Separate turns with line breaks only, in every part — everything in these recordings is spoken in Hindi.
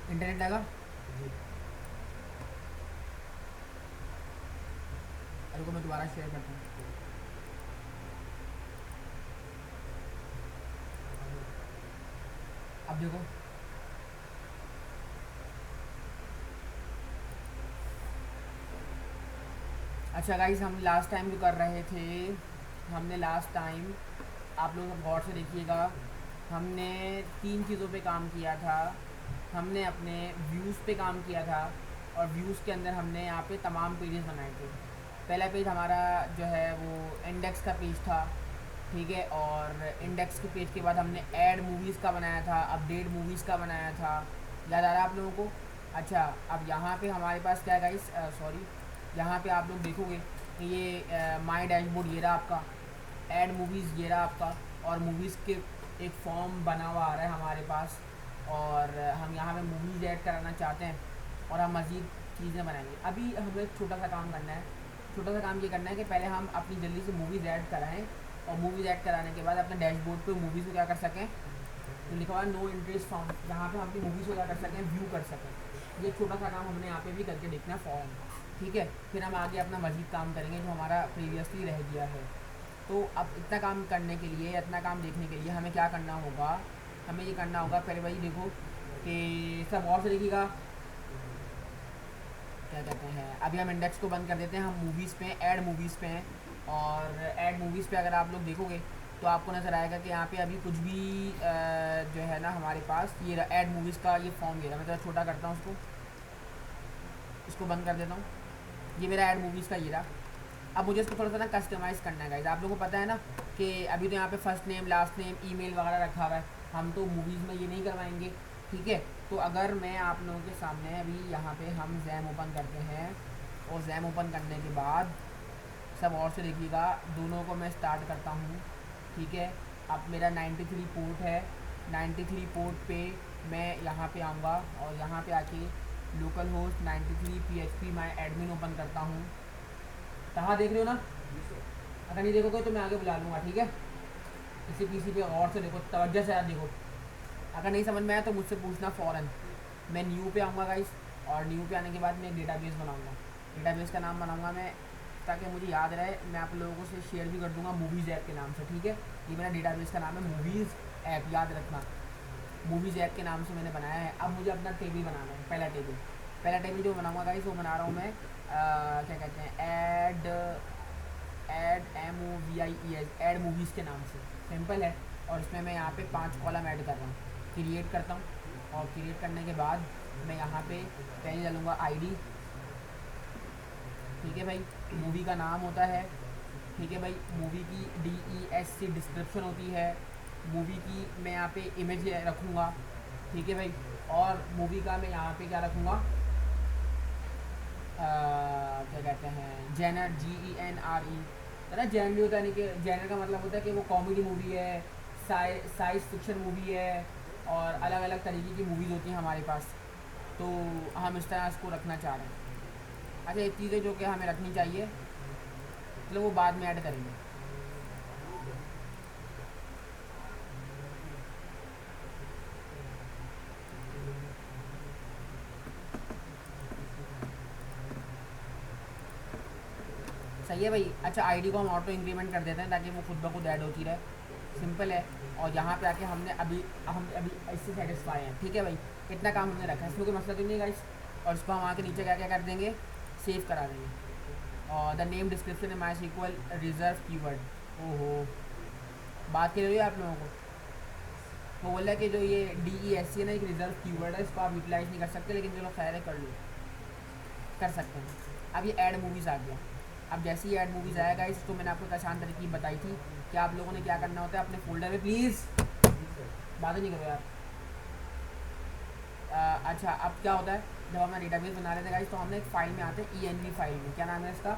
इंटरनेट आएगा। अरे को मैं दोबारा शेयर करता हूँ। अब देखो। अच्छा गाइस, हम लास्ट टाइम जो कर रहे थे, हमने लास्ट टाइम, आप लोग गौर से देखिएगा, हमने तीन चीज़ों पे काम किया था। हमने अपने व्यूज़ पे काम किया था, और व्यूज़ के अंदर हमने यहाँ पे तमाम पेजेस बनाए थे। पहला पेज हमारा जो है वो इंडेक्स का पेज था, ठीक है। और इंडेक्स के पेज के बाद हमने ऐड मूवीज़ का बनाया था, अपडेट मूवीज़ का बनाया था। याद आ रहा है आप लोगों को? अच्छा, अब यहाँ पे हमारे पास क्या है गाइस, सॉरी, यहाँ पे आप लोग देखोगे कि ये माई डैशबोर्ड ये रहा आपका, ऐड मूवीज़ ये रहा आपका, और मूवीज़ के एक फॉर्म बना हुआ आ रहा है हमारे पास। और हम यहाँ पे मूवीज़ ऐड कराना चाहते हैं, और हम मज़ीद चीज़ें बनाएंगे। अभी हमें एक छोटा सा काम करना है। छोटा सा काम ये करना है कि पहले हम अपनी जल्दी से मूवीज़ ऐड कराएं, और मूवीज़ ऐड कराने के बाद अपने डैशबोर्ड पे मूवीज़ को क्या कर सकें, तो लिखा हुआ नो इंटरेस्ट फाउंड, यहाँ पे हम अपनी मूवीज़ को क्या कर सकें, व्यू कर सकें। ये छोटा सा काम हमने यहाँ पे भी करके देखना है फ़ौरन, ठीक है। फिर हम आगे अपना मज़ीद काम करेंगे जो हमारा प्रीवियसली रह गया है। तो अब इतना काम करने के लिए, इतना काम देखने के लिए हमें क्या करना होगा, हमें ये करना होगा, पहले भाई देखो कि सब गौर से देखिएगा, क्या कहते हैं, अभी हम इंडेक्स को बंद कर देते हैं, हम मूवीज़ पे हैं, ऐड मूवीज़ पे हैं। और ऐड मूवीज़ पे अगर आप लोग देखोगे तो आपको नज़र आएगा कि यहाँ पे अभी कुछ भी जो है ना हमारे पास, ये ऐड मूवीज़ का ये फॉर्म ये रहा। मैं थोड़ा छोटा करता हूँ उसको, इसको बंद कर देता हूँ। ये मेरा ऐड मूवीज़ का ये रहा। अब मुझे इसको थोड़ा सा ना कस्टमाइज़ करना है गाइस। आप लोगों को पता है ना कि अभी तो यहाँ पे first name, last name, email वगैरह रखा हुआ है। हम तो मूवीज़ में ये नहीं करवाएंगे, ठीक है। तो अगर मैं आप लोगों के सामने अभी यहाँ पे हम जैम ओपन करते हैं, और जैम ओपन करने के बाद सब और से देखिएगा, दोनों को मैं स्टार्ट करता हूँ, ठीक है। अब मेरा 93 पोर्ट है, 93 पोर्ट पे मैं यहाँ पे आऊँगा, और यहाँ पे आके लोकल होस्ट 93 PHP माई एडमिन ओपन करता हूँ। कहाँ देख रहे हो ना? अगर नहीं देखोगे तो मैं आगे बुला लूँगा, ठीक है। इसी पीसी पे गौर से देखो, तवज्जो से यार देखो। अगर नहीं समझ में आया तो मुझसे पूछना फ़ौरन। मैं न्यू पे आऊँगा गाइस, और न्यू पे आने के बाद मैं एक डेटाबेस बनाऊँगा। डेटाबेस का नाम बनाऊँगा मैं, ताकि मुझे याद रहे। मैं आप लोगों से शेयर भी कर दूँगा मूवीज़ ऐप के नाम से, ठीक है। ये मेरा डेटाबेस का नाम है मूवीज़ ऐप, याद रखना। मूवीज़ ऐप के नाम से मैंने बनाया है। अब मुझे अपना टेबल बनाना है, पहला टेबल जो बनाऊँगा गाइस, वो बना रहा हूँ मैं, क्या कहते हैं, ऐड MOVIES, ऐड मूवीज़ के नाम से, सिंपल है। और इसमें मैं यहाँ पे 5 कॉलम ऐड कर रहा हूँ, क्रिएट करता हूँ। और क्रिएट करने के बाद मैं यहाँ पे पहले डालूँगा ID, ठीक है भाई। मूवी का नाम होता है, ठीक है भाई। मूवी की DESC डिस्क्रिप्शन होती है। मूवी की मैं यहाँ पे इमेज रखूँगा, ठीक है भाई। और मूवी का मैं यहाँ पे क्या रखूँगा, क्या कहते हैं, जेनर, GENRE। है ना, जेनर होता है, यानी कि जेनर का मतलब होता है कि वो कॉमेडी मूवी है, साइंस फिक्शन मूवी है, और अलग अलग तरीके की मूवीज़ होती हैं हमारे पास। तो हम इस तरह इसको रखना चाह रहे हैं। अच्छा, एक चीज़ है जो कि हमें रखनी चाहिए, मतलब वो बाद में ऐड करेंगे। सही है भाई। अच्छा, ID को हम ऑटो इंक्रीमेंट कर देते हैं ताकि वो खुद ब खुद ऐड होती रहे, सिंपल है। और यहाँ पे आके हम अभी इससे सेटिस्फाई हैं, ठीक है भाई। इतना काम हमने रखा है, इसमें कोई मसला तो नहीं गाइस। और इसको हम आके नीचे क्या क्या कर देंगे, सेव करा देंगे। और द नेम डिस्क्रिप्शन है माई सीक्वल रिजर्व कीवर्ड। ओहो, बात कर रही है आप लोगों को। वो बोल रहा है कि जो ये DESC है ना, एक रिजर्व कीवर्ड है, इसको आप यूटिलाइज़ नहीं कर सकते, लेकिन चलो खैर है, कर लो, कर सकते हैं। अब ये ऐड मूवीज़ आ गया। अब जैसे ही ऐड मूवीज़ आएगा इस, तो मैंने आपको एक आसान तरकीब बताई थी कि आप लोगों ने क्या करना होता है, अपने फोल्डर में, प्लीज़ बातें नहीं करो यार। अच्छा, अब क्या होता है, जब हम डेटाबेस बना लेते हैं गाइस, तो हमने एक फ़ाइल में आते हैं, ENV फाइल में। क्या नाम है इसका?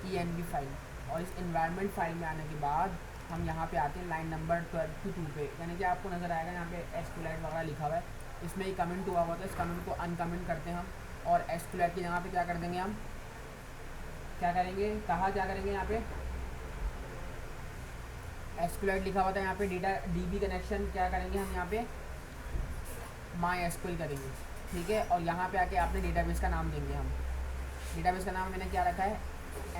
ENV file. और इस इन्वायरमेंट फाइल में आने के बाद हम यहाँ पे आते हैं लाइन नंबर 22 पे, यानी कि आपको नज़र आएगा यहाँ पे SQLite वगैरह लिखा हुआ है। इसमें ही कमेंट हुआ हुआ था, इस कमेंट को अनकमेंट करते हैं हम, और SQLite की जगह पे क्या कर देंगे हम, क्या करेंगे, कहाँ क्या करेंगे, यहाँ पे SQLite लिखा हुआ था, यहाँ पे डेटा DB कनेक्शन क्या करेंगे हम, यहाँ पे माई एसक्यूएल करेंगे, ठीक है। और यहाँ पे आके आपने डेटाबेस का नाम देंगे हम। डेटाबेस का नाम मैंने क्या रखा है,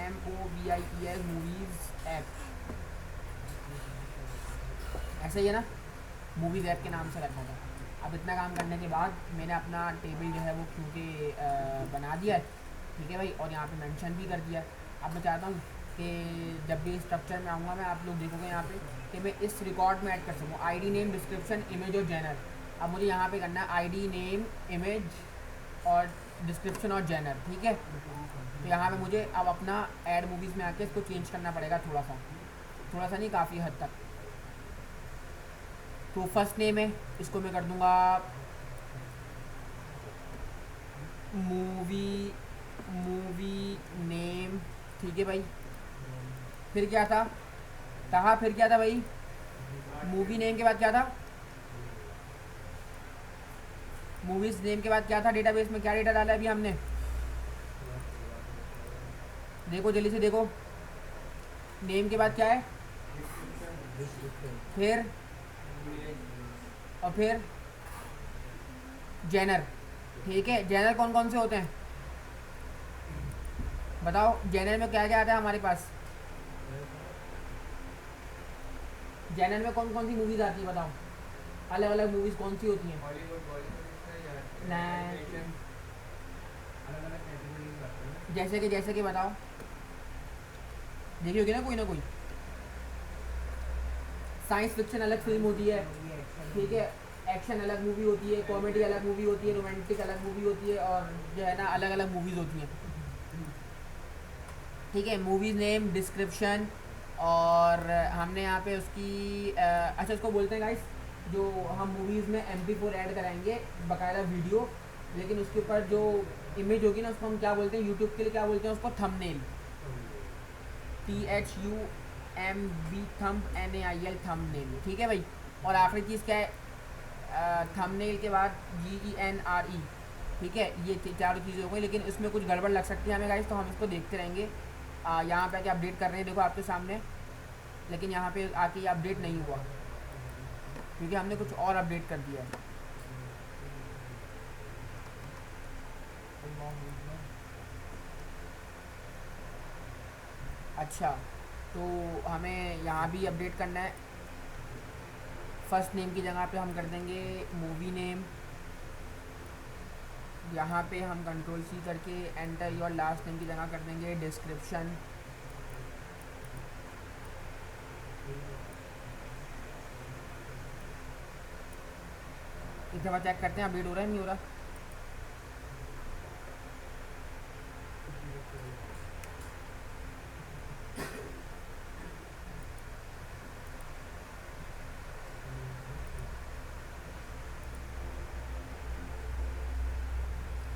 MOVIES मूवीज़ ऐप, ऐसा ही है ना, मूवीज़ ऐप के नाम से रखा था। अब इतना काम करने के बाद मैंने अपना टेबल जो है वो क्योंकि बना दिया है, ठीक है भाई, और यहाँ पे मेंशन भी कर दिया है। अब मैं चाहता हूँ कि जब भी स्ट्रक्चर में आऊँगा मैं, आप लोग देखोगे यहाँ पे कि मैं इस रिकॉर्ड में ऐड कर सकूँ आईडी, नेम, डिस्क्रिप्शन, इमेज और जेनर। अब मुझे यहाँ पे करना है आईडी, नेम, इमेज और डिस्क्रिप्शन और जेनर, ठीक है। तो यहाँ पे मुझे अब अपना ऐड मूवीज़ में आके इसको चेंज करना पड़ेगा थोड़ा सा नहीं, काफ़ी हद तक। तो फर्स्ट नेम है, इसको मैं कर दूँगा मूवी मूवी नेम, ठीक है भाई। फिर क्या था, फिर क्या था भाई, मूवी नेम के बाद क्या था, मूवीज़ नेम के बाद क्या था, डेटाबेस में क्या डेटा डाला है अभी हमने, देखो जल्दी से देखो। नेम के बाद क्या है, फिर और फिर जेनर, ठीक है। जेनर कौन कौन से होते हैं बताओ, जेनर में क्या क्या आता है हमारे पास, जेनर में कौन कौन सी मूवीज़ आती है बताओ, अलग अलग मूवीज़ कौन सी होती हैं, जैसे कि बताओ, देखी होगी ना कोई साइंस फिक्शन अलग फिल्म होती है, ठीक है। एक्शन अलग मूवी होती है, कॉमेडी अलग मूवी होती है, रोमांटिक अलग मूवी होती है, और जो है ना अलग अलग मूवीज़ होती हैं, ठीक है। मूवीज़ नेम, डिस्क्रिप्शन, और हमने यहाँ पे उसकी अच्छा उसको बोलते हैं गाइस, जो हम मूवीज़ में MP4 ऐड कराएंगे बाकायदा वीडियो, लेकिन उसके ऊपर जो इमेज होगी ना उसको हम क्या बोलते हैं, यूट्यूब के लिए क्या बोलते हैं उसको, thumbnail, THUMB thumb NAIL thumbnail, ठीक है भाई। और आखिरी चीज़ क्या है, थंबनेल के बाद GENRE, ठीक है। ये चारों चीज़ें हो गई, लेकिन इसमें कुछ गड़बड़ लग सकती है हमें गाइस, तो हम इसको देखते रहेंगे। यहाँ पे आके अपडेट कर रहे हैं, देखो आपके सामने, लेकिन यहाँ पे आके ये अपडेट नहीं हुआ क्योंकि हमने कुछ और अपडेट कर दिया है। अच्छा, तो हमें यहाँ भी अपडेट करना है। फर्स्ट नेम की जगह पे हम कर देंगे मूवी नेम, यहाँ पे हम Ctrl+C करके एंटर योर लास्ट नेम की जगह कर देंगे डिस्क्रिप्शन, एक दफ़ा चेक करते हैं अपडेट हो रहा है नहीं हो रहा।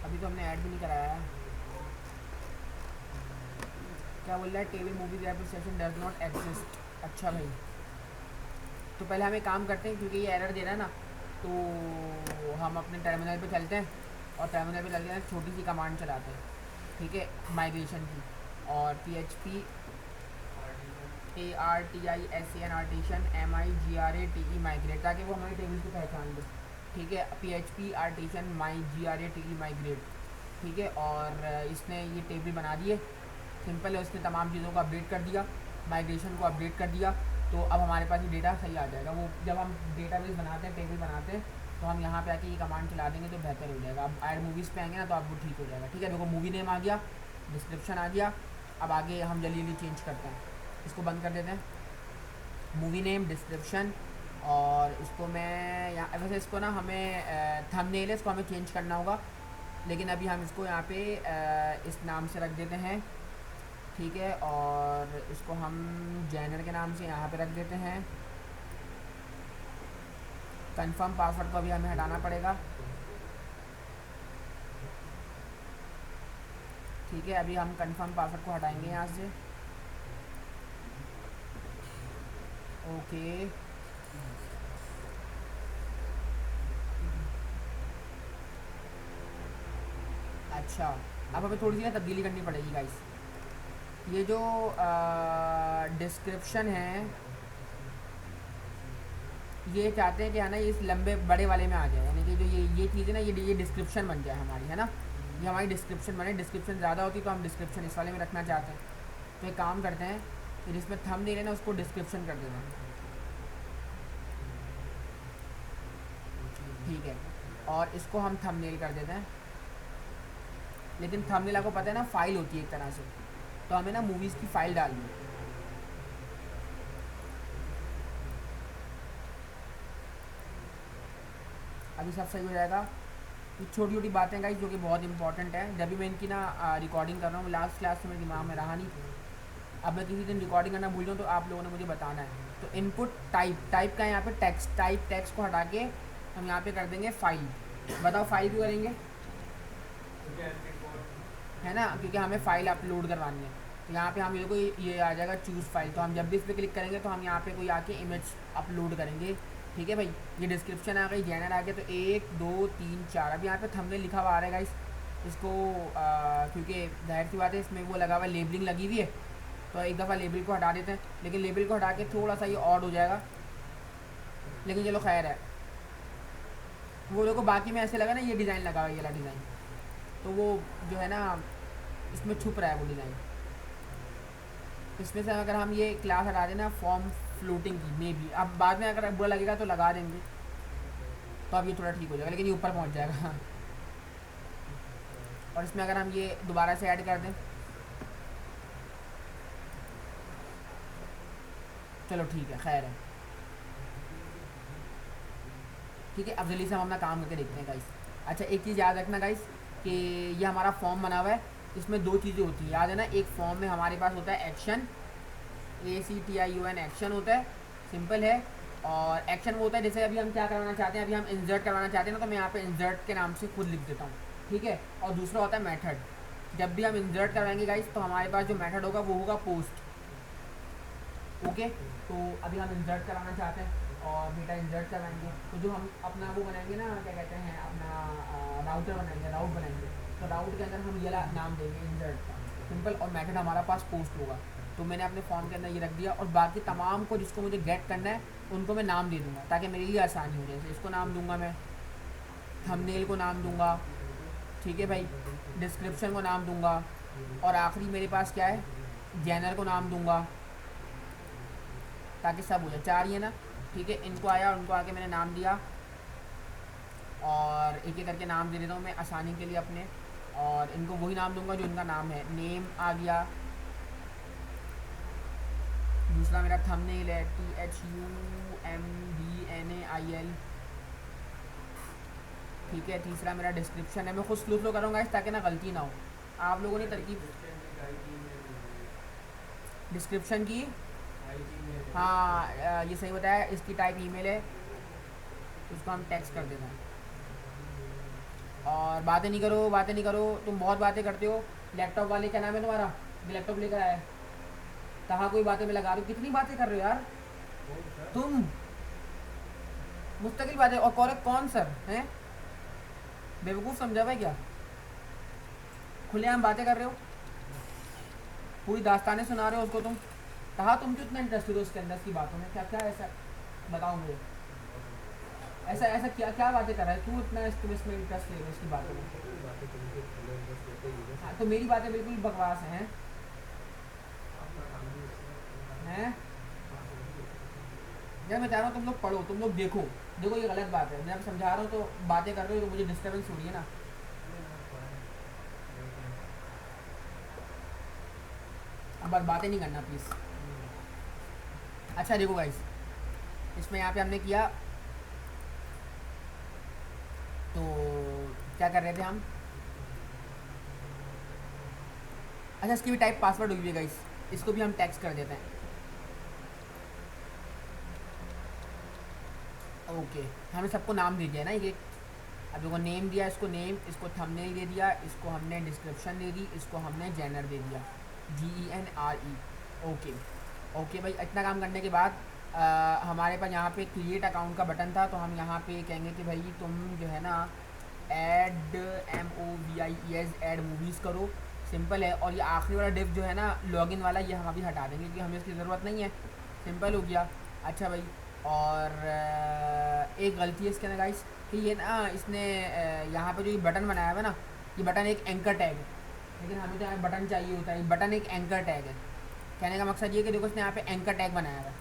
अभी तो हमने ऐड भी नहीं कराया है, क्या बोल रहा है, table movie session does not exist. अच्छा भाई, तो पहले हम एक काम करते हैं क्योंकि ये एरर दे रहा है ना, तो हम अपने टर्मिनल पे चलते हैं और टर्मिनल पे चलते हैं छोटी सी कमांड चलाते हैं, ठीक है, माइग्रेशन की, और PHP ARTISAN artisan MIGRATE migrate, ताकि वो हमारी टेबल की पहचान दे, ठीक है। PHP आर्टिशन MIGRATE माइग्रेट, ठीक है। और इसने ये टेबल बना दिए, सिंपल है, उसने तमाम चीज़ों को अपडेट कर दिया, माइग्रेशन को अपडेट कर दिया, तो अब हमारे पास ये डेटा सही आ जाएगा। वो जब हम डेटाबेस बनाते हैं, टेबल बनाते हैं, तो हम यहाँ पे आके ये कमांड चला देंगे तो बेहतर हो जाएगा। अब ऐड मूवीज़ पे आएंगे ना तो अब वो ठीक हो जाएगा, ठीक है। देखो मूवी नेम आ गया, डिस्क्रिप्शन आ गया, अब आगे हम जल्दी जल्दी चेंज करते हैं, इसको बंद कर देते हैं, मूवी नेम, डिस्क्रिप्शन, और इसको मैं यहाँ, वैसे इसको ना हमें थंबनेल है, इसको हमें चेंज करना होगा, लेकिन अभी हम इसको यहाँ पे इस नाम से रख देते हैं, ठीक है। और इसको हम जेनर के नाम से यहाँ पे रख देते हैं। कंफर्म पासवर्ड को अभी हमें हटाना पड़ेगा, ठीक है। अभी हम कंफर्म पासवर्ड को हटाएंगे यहाँ से, ओके। अच्छा, अब हमें थोड़ी सी ना तब्दीली करनी पड़ेगी गाइस। ये जो डिस्क्रिप्शन है ये चाहते हैं कि है ना ये इस लंबे बड़े वाले में आ जाए, यानी कि जो ये चीज़ है ना ये डिस्क्रिप्शन बन जाए हमारी, है ना, ये हमारी डिस्क्रिप्शन बने। डिस्क्रिप्शन ज़्यादा होती तो हम डिस्क्रिप्शन इस वाले में रखना चाहते हैं। तो एक काम करते हैं कि जिसमें थंबनेल है ना उसको डिस्क्रिप्शन कर देना, ठीक है, और इसको हम थंबनेल कर देते हैं। लेकिन थंबनेल आपको पता है ना फाइल होती है एक तरह से, तो हमें ना मूवीज़ की फ़ाइल डालनी है। अभी सब सही हो जाएगा। ये छोटी छोटी बातें गाइस जो कि बहुत इंपॉर्टेंट है। जब भी मैं इनकी ना रिकॉर्डिंग कर रहा हूँ, लास्ट क्लास में मेरे दिमाग में रहा नहीं, अब मैं किसी दिन रिकॉर्डिंग करना भूल जाऊँ तो आप लोगों ने मुझे बताना है। तो इनपुट टाइप का यहाँ पे टेक्स्ट, टेक्स्ट को हटा के हम यहाँ पे कर देंगे फाइल। बताओ फाइल क्यों करेंगे, है ना, क्योंकि हमें फ़ाइल अपलोड करवानी है। तो यहाँ पे हम ये को ये आ जाएगा चूज़ फाइल, तो हम जब भी इस पर क्लिक करेंगे तो हम यहाँ पे कोई आके इमेज अपलोड करेंगे, ठीक है भाई। ये डिस्क्रिप्शन आ गई, जैनर आ गया, तो 1 2 3 4। अब यहाँ पे थंबनेल लिखा हुआ आ रहेगा इसको क्योंकि जाहिर सी बात है इसमें वो लगा हुआ है, लेबलिंग लगी हुई है, तो एक दफ़ा लेबल को हटा देते हैं। लेकिन लेबल को हटा के थोड़ा सा ये ऑड हो जाएगा, लेकिन चलो खैर है। वो लोगों को बाकी में ऐसे लगा ना ये डिज़ाइन लगा हुआ है, ये वाला डिज़ाइन, तो वो जो है ना इसमें छुप रहा है वो डिज़ाइन। इसमें से अगर हम ये क्लास हटा देना फॉर्म फ्लोटिंग की, मे बी अब बाद में अगर बुरा लगेगा तो लगा देंगे, तो अब ये थोड़ा ठीक हो जाएगा, लेकिन ये ऊपर पहुंच जाएगा। और इसमें अगर हम ये दोबारा से ऐड कर दें, चलो ठीक है, खैर है, ठीक है। अब जल्दी से हम अपना काम करके देखते हैं गाइस। अच्छा एक चीज़ याद रखना गाइस कि ये हमारा फॉर्म बना हुआ है, इसमें दो चीज़ें होती हैं, याद है ना। एक फॉर्म में हमारे पास होता है एक्शन, ACTION एक्शन होता है, सिंपल है। और एक्शन वो होता है जैसे अभी हम क्या करवाना चाहते हैं, अभी हम इंसर्ट करवाना चाहते हैं ना, तो मैं यहाँ पे इंसर्ट के नाम से खुद लिख देता हूँ, ठीक है। और दूसरा होता है मेथड। जब भी हम इंसर्ट करवाएंगे गाइस तो हमारे पास जो मेथड होगा वो होगा पोस्ट, ओके। तो अभी हम इंसर्ट कराना चाहते हैं और बेटा इंसर्ट कराएंगे, तो जो हम अपना वो बनाएंगे ना, क्या कहते हैं, अपना राउटर बनाएंगे, राउट बनाएंगे, तो राउट के अंदर हम ये नाम देंगे इंसर्ट का, सिंपल। और मेथड हमारा पास पोस्ट होगा। तो मैंने अपने फॉर्म के अंदर ये रख दिया, और बाकी तमाम को जिसको मुझे गेट करना है उनको मैं नाम दे दूँगा ताकि मेरे लिए आसानी हो जाए। इसको नाम दूंगा मैं, थंबनेल को नाम दूंगा, ठीक है भाई, डिस्क्रिप्शन को नाम दूंगा, और आखिरी मेरे पास क्या है, जैनर को नाम दूंगा, ताकि सब हो जाए। 4 ही है ना, ठीक है। इनको आया, उनको आके मैंने नाम दिया, और एक एक करके नाम दे देता हूँ मैं आसानी के लिए अपने, और इनको वही नाम दूंगा जो इनका नाम है। नेम आ गया, दूसरा मेरा थंबनेल है, THUMBNAIL, ठीक है। तीसरा मेरा डिस्क्रिप्शन है, मैं खुद स्लो करूँगा ताकि ना गलती ना हो। आप लोगों ने तरकीब डिस्क्रिप्शन की, हाँ ये सही बताया, इसकी टाइप ईमेल है, उसको हम टेक्स्ट कर देना है। और बातें नहीं करो, बातें नहीं करो, तुम बहुत बातें करते हो। लैपटॉप वाले क्या नाम है तुम्हारा, लैपटॉप लेकर आया है, कहाँ कोई बातें में लगा रहे हो, कितनी बातें कर रहे हो यार तुम, मुस्तकिल बातें। और कौन सर हैं, बेवकूफ़ समझा हुआ है क्या, खुलेआम बातें कर रहे हो, पूरी दास्तानें सुना रहे हो उसको तुम। कहा तुम क्यों इतना इंटरेस्टेड हो उसके अंदर की बातों में, क्या क्या ऐसा बताओ मुझे, ऐसा ऐसा क्या क्या बातें कर रहा है, क्यों इतना इसमें इंटरेस्ट ले रहे हो उसकी बातों में। हाँ तो मेरी बातें बिल्कुल बकवास हैं, हैं यार। मैं चाह रहा हूँ तुम लोग पढ़ो, तुम लोग देखो, देखो ये गलत बात है, मैं अब समझा रहा हूँ तो बातें कर रहे हो तो मुझे डिस्टर्बेंस हो रही है ना। अब बस बातें नहीं करना प्लीज़। अच्छा देखो गाइस, इसमें यहाँ पे हमने किया, तो क्या कर रहे थे हम, अच्छा इसकी भी टाइप पासवर्ड हुई है गाइस, इसको भी हम टेक्स्ट कर देते हैं, ओके। हमें सबको नाम दे दिया ना ये, अब देखो नेम दिया, इसको नेम, इसको थंबनेल दे दिया, इसको हमने डिस्क्रिप्शन दे दी, इसको हमने जैनर दे दिया, GENRE, ओके। ओके भाई, इतना काम करने के बाद हमारे पास यहाँ पे क्रिएट अकाउंट का बटन था, तो हम यहाँ पे कहेंगे कि भाई तुम जो है ना ऐड MOVIES ऐड मूवीज़ करो, सिंपल है। और ये आखिरी वाला डिव जो है ना लॉगिन वाला, ये हम अभी हटा देंगे क्योंकि हमें इसकी ज़रूरत नहीं है, सिंपल हो गया। अच्छा भाई, और एक गलती है इसके अंदर गाइस कि ये ना इसने यहाँ पे जो ये बटन बनाया हुआ है ना, ये बटन एक एंकर टैग है, लेकिन हमें तो यहाँ बटन चाहिए होता है, बटन एक एंकर टैग है। कहने का मकसद ये कि देखो इसने यहाँ पे एंकर टैग बनाया हुआ है,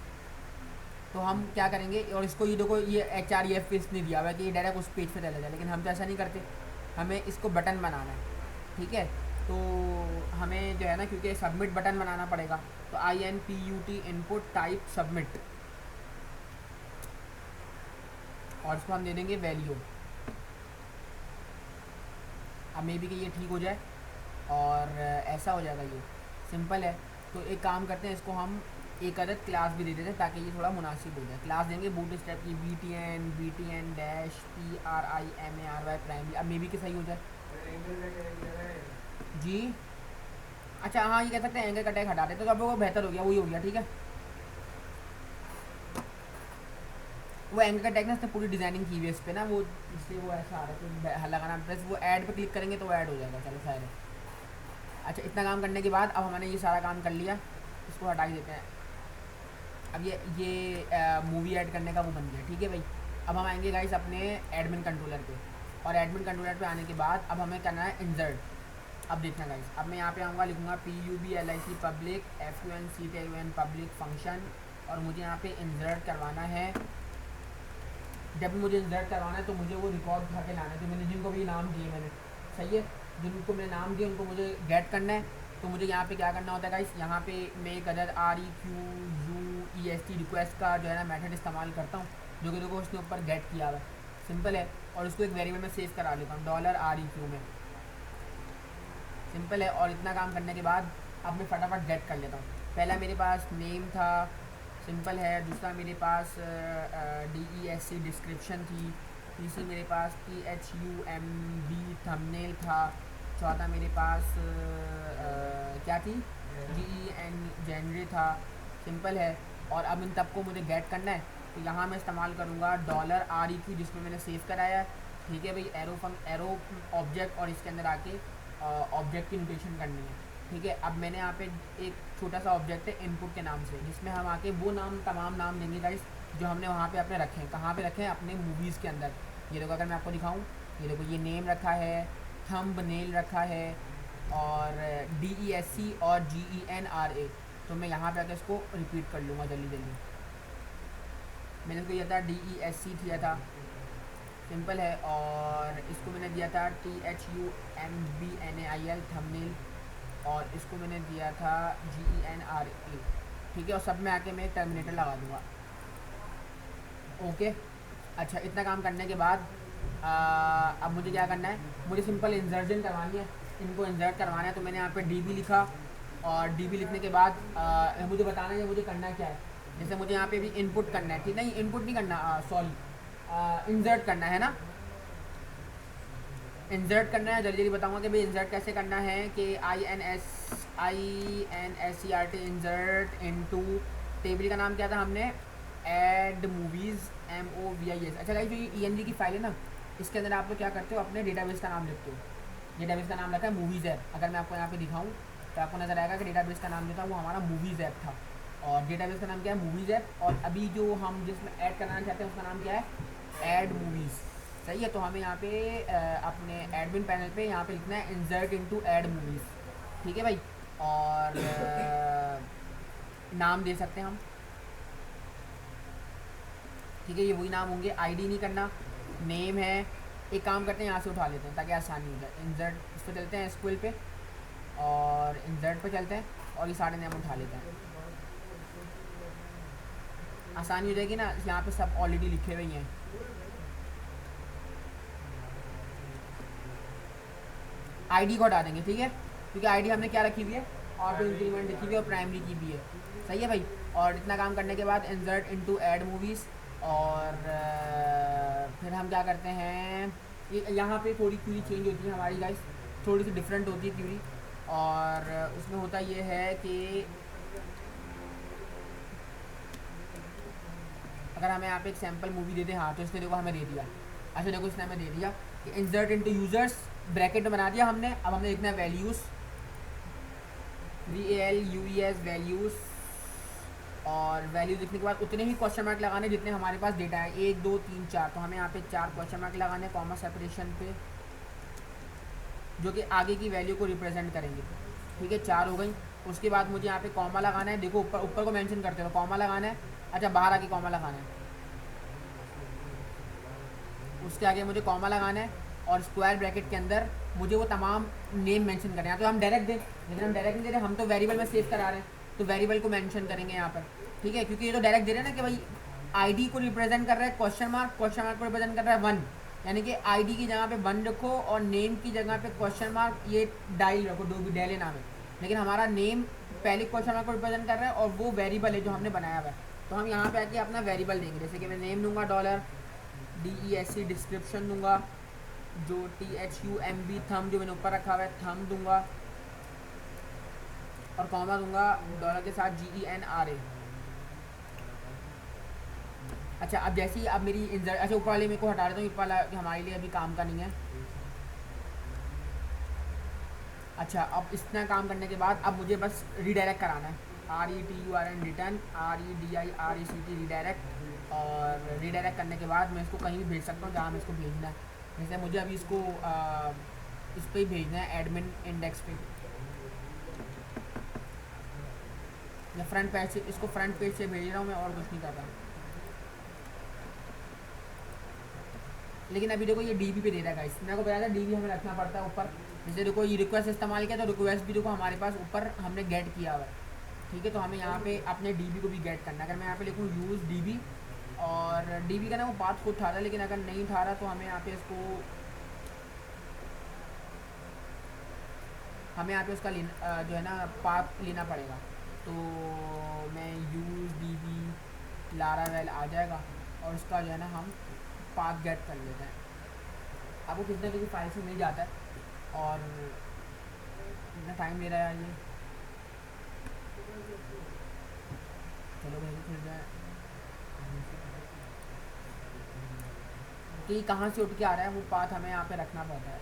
तो हम क्या करेंगे, और इसको ये देखो ये HREF पे इसने दिया हुआ है कि ये डायरेक्ट उस पेज पे चला जाए, लेकिन हम तो ऐसा नहीं करते, हमें इसको बटन बनाना है। ठीक है, तो हमें जो है ना, क्योंकि सबमिट बटन बनाना पड़ेगा, तो INPUT इनपुट टाइप सबमिट, और इसको हम दे देंगे वैल्यू। अब मे बी कि ये ठीक हो जाए और ऐसा हो जाएगा, ये सिंपल है। तो एक काम करते हैं, इसको हम एक अदद क्लास भी दे देते हैं ताकि ये थोड़ा मुनासिब हो जाए। क्लास देंगे बूट स्टेप की BTN डैश PRIMARY प्राइमरी। अब मे बी कि सही हो जाए जी। अच्छा हाँ, ये कह सकते हैं एंगल का टैग हटा देते तो अब वो बेहतर हो गया, वही हो गया। ठीक है, वो एंगल का टैग ना उसने पूरी डिज़ाइनिंग की हुई है इस पर ना, वो इसलिए वो ऐसा आ रहा है, तो लगाना बस वो ऐड पे क्लिक करेंगे तो वो ऐड हो जाएगा। चलो खैर है। अच्छा, इतना काम करने के बाद अब हमने ये सारा काम कर लिया, इसको हटा ही देते हैं। अब ये मूवी ऐड करने का वो बन गया। ठीक है भाई, अब हम आएंगे गाइस अपने एडमिन कंट्रोलर पे, और एडमिन कंट्रोलर पे आने के बाद अब हमें करना है इंसर्ट। अब देखना गाइस, अब मैं यहाँ पे आऊँगा, लिखूँगा PUBLIC public FUNCTUN public function, और मुझे यहाँ पे इंसर्ट करवाना है। जब मुझे इंसर्ट करवाना है तो मुझे वो रिकॉर्ड उठा के लाना है, तो मैंने जिनको भी नाम दिए मैंने, सही है, जिनको मैंने नाम दिए उनको मुझे गेट करना है। तो मुझे यहाँ पे क्या करना होता है गाइस, यहाँ पे मैं एक अदद REQUEST रिक्वेस्ट का जो है ना मेथड इस्तेमाल करता हूँ, जो कि देखो उसने ऊपर गेट किया हुआ है, सिंपल है। और उसको एक वेरिएबल में सेव करा लेता हूँ $REQ में, सिंपल है। और इतना काम करने के बाद अब मैं फटाफट गेट कर लेता हूँ। पहला मेरे पास नेम था, सिंपल है। दूसरा मेरे पास DESC डिस्क्रिप्शन थी। तीसरी मेरे पास THUMB थंबनेल था। चौथा मेरे पास क्या थी, GEN जेनरे था, सिंपल है। और अब इन तब को मुझे गेट करना है, तो यहाँ मैं इस्तेमाल करूँगा $REQ जिसमें मैंने सेव कराया है। ठीक है भाई, एरो ऑब्जेक्ट, और इसके अंदर आके ऑब्जेक्ट की नोटेशन करनी है। ठीक है, अब मैंने यहाँ पे एक छोटा सा ऑब्जेक्ट है इनपुट के नाम से, जिसमें हम आके वो नाम तमाम नाम देंगे गाइस जो हमने वहाँ पे अपने रखे हैं। कहाँ पे रखे हैं, अपने मूवीज़ के अंदर। ये देखो, अगर मैं आपको दिखाऊँ, ये देखो ये नेम रखा है, थंबनेल रखा है, और DESC और GENRA। तो मैं यहाँ पे आके इसको रिपीट कर लूँगा जल्दी जल्दी। मैंने इसको दिया था DESC दिया था, सिंपल है। और इसको मैंने दिया था THUMBNAIL थंबनेल, और इसको मैंने दिया था GENRA। ठीक है, और सब में आके मैं टर्मिनेटर लगा दूँगा। ओके, अच्छा, इतना काम करने के बाद अब मुझे क्या करना है, मुझे सिंपल इंसर्जन करवानी है, इनको इंसर्ट करवाना है। तो मैंने यहाँ पे DB लिखा, और DB लिखने के बाद मुझे बताना है मुझे करना क्या है। जैसे मुझे यहाँ पे भी इनपुट करना है, ठीक, नहीं इनपुट नहीं करना, सॉरी, इंसर्ट करना है ना, इंसर्ट करना है। जल्दी जल्दी बताऊँगा कि भाई इंसर्ट कैसे करना है, कि INSERT इंसर्ट इनटू, टेबल का नाम क्या था हमने, ऐड मूवीज़ MOVIS। अच्छा गाइस, जो ये ENV की फाइल है ना, इसके अंदर आप लोग क्या करते हो, अपने डेटाबेस का नाम लिखते हो। डेटाबेस का नाम रखा है मूवीज़ ऐप। अगर मैं आपको यहाँ पे दिखाऊँ तो आपको नज़र आएगा कि डेटाबेस का नाम जो था वो हमारा मूवीज़ ऐप था, और डेटाबेस का नाम क्या है, मूवीज़ ऐप। और अभी जो हम जिसमें ऐड कराना चाहते हैं उसका नाम क्या है, ऐड मूवीज़, सही है। तो हमें यहाँ पे अपने एडमिन पैनल पे यहाँ पे लिखना है इंसर्ट इनटू ऐड मूवीज़। ठीक है भाई, और नाम दे सकते हैं हम, ठीक है, ये वही नाम होंगे, ID नहीं करना, नेम है। एक काम करते हैं, यहाँ से उठा लेते हैं ताकि आसानी हो जाए। इंसर्ट इस पर चलते हैं, SQL पे, और इंसर्ट पे चलते हैं, और ये सारे नाम उठा लेते हैं, आसानी हो जाएगी ना। यहाँ पे सब ऑलरेडी लिखे हुए हैं। ID को हटा देंगे, ठीक है, क्योंकि ID हमने क्या रखी हुई है, ऑटो इंक्रीमेंट लिखी हुई है, और प्राइमरी की भी है, सही है भाई। और इतना काम करने के बाद इंसर्ट इनटू ऐड मूवीज़, और फिर हम क्या करते हैं, यहाँ पे थोड़ी क्यूरी चेंज होती है हमारी गाइस, थोड़ी सी डिफरेंट होती है क्यूरी। और उसमें होता ये है कि अगर हमें यहाँ पे एक सैम्पल मूवी दे दें, हाँ, तो इसने देखो हमें दे दिया। अच्छा देखो, इसने हमें दे दिया कि इंसर्ट इनटू यूज़र्स, ब्रैकेट में बना दिया हमने। अब हमने लिखना है वैल्यूज़, VALUES वैल्यूज़, और वैल्यू लिखने के बाद उतने ही क्वेश्चन मार्क लगाने जितने हमारे पास डेटा है, 1 2 3 4। तो हमें यहाँ पे 4 क्वेश्चन मार्क लगाने कॉमा सेपरेशन पे, जो कि आगे की वैल्यू को रिप्रेजेंट करेंगे। ठीक है, 4 हो गई। उसके बाद मुझे यहाँ पे कॉमा लगाना है, देखो ऊपर ऊपर को मेंशन करते हो कॉमा लगाना है। अच्छा, बाहर आके कॉमा लगाना है, उसके आगे मुझे कॉमा लगाना है और स्क्वायर ब्रैकेट के अंदर मुझे वो तमाम नेम मेंशन करने हैं। तो हम डायरेक्ट दें, लेकिन हम डायरेक्ट नहीं दे रहे, हम तो वेरिएबल में सेव करा रहे हैं, तो वेरिएबल को मेंशन करेंगे यहाँ पर। ठीक है, क्योंकि ये तो डायरेक्ट दे रहे हैं ना कि भाई आईडी को रिप्रेजेंट कर रहा है क्वेश्चन मार्क को रिप्रेजेंट कर रहा है 1, यानी कि आईडी की जगह पे 1 रखो और नेम की जगह पे क्वेश्चन मार्क ये डायल रखो, जो भी डायले नाम है। लेकिन हमारा नेम पहले क्वेश्चन मार्क को रिप्रेजेंट कर रहा है और वो वेरिएबल है जो हमने बनाया हुआ है। तो हम यहाँ पे आके अपना वेरिएबल देंगे, जैसे कि मैं नेम दूंगा $DESC, डिस्क्रिप्शन दूंगा जो THUMB थम जो मैंने ऊपर रखा हुआ है थम दूंगा, और कॉमा दूंगा डॉलर के साथ GENRA। अच्छा, अब जैसे ही अब मेरी अच्छा ऊपर वाले मेरे को हटा देता हूँ, ऊपर वाला हमारे लिए अभी काम का नहीं है। अच्छा, अब इतना काम करने के बाद अब मुझे बस रीडायरेक्ट कराना है, RETURN रिटर्न, REDIRECT रीडायरेक्ट। और रीडायरेक्ट करने के बाद मैं इसको कहीं भी भेज सकता हूँ जहाँ मैं इसको भेजना है। जैसे मुझे अभी इसको इस पर ही भेजना है, एडमिन इंडेक्स पे या फ्रंट पेज से, इसको फ्रंट पेज से भेज रहा हूँ मैं, और कुछ नहीं कर रहा। लेकिन अभी देखो ये DB पे दे रहा है गाइस, मेरे को बताया था DB हमें रखना पड़ता है ऊपर। जैसे देखो ये रिक्वेस्ट इस्तेमाल किया तो रिक्वेस्ट भी देखो हमारे पास ऊपर हमने गेट किया हुआ है। ठीक है, तो हमें यहाँ पे अपने DB को भी गेट करना है। अगर मैं यहाँ पे लिखूँ यूज़ DB, और DB का ना वो पाथ खुद उठा रहा है, लेकिन अगर नहीं उठा रहा तो हमें यहाँ पे इसको उसका जो है ना पाथ लेना पड़ेगा। तो मैं यूज़ DB लारावेल आ जाएगा और उसका जो है ना हम पाथ गेट कर लेते हैं। अब वो कितने किसी फाइल से मिल जाता है और इतना टाइम ले रहा है ये। चलो भाई खुल जाए कि कहाँ से उठ के आ रहा है, वो पाथ हमें यहाँ पे रखना पड़ता है।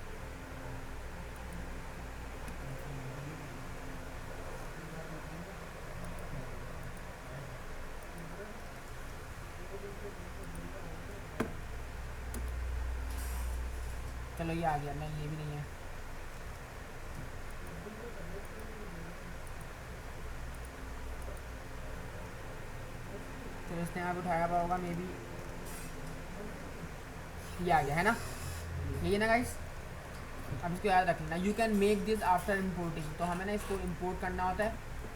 चलो ये आ गया, नहीं ये भी नहीं है। तो इसने यहाँ पे उठाया हुआ होगा मे बी, ये आ गया है ना, यही है ना गाइस। अब इसको याद रख लेना, you can make this after importing. तो हमें ना इसको इम्पोर्ट करना होता है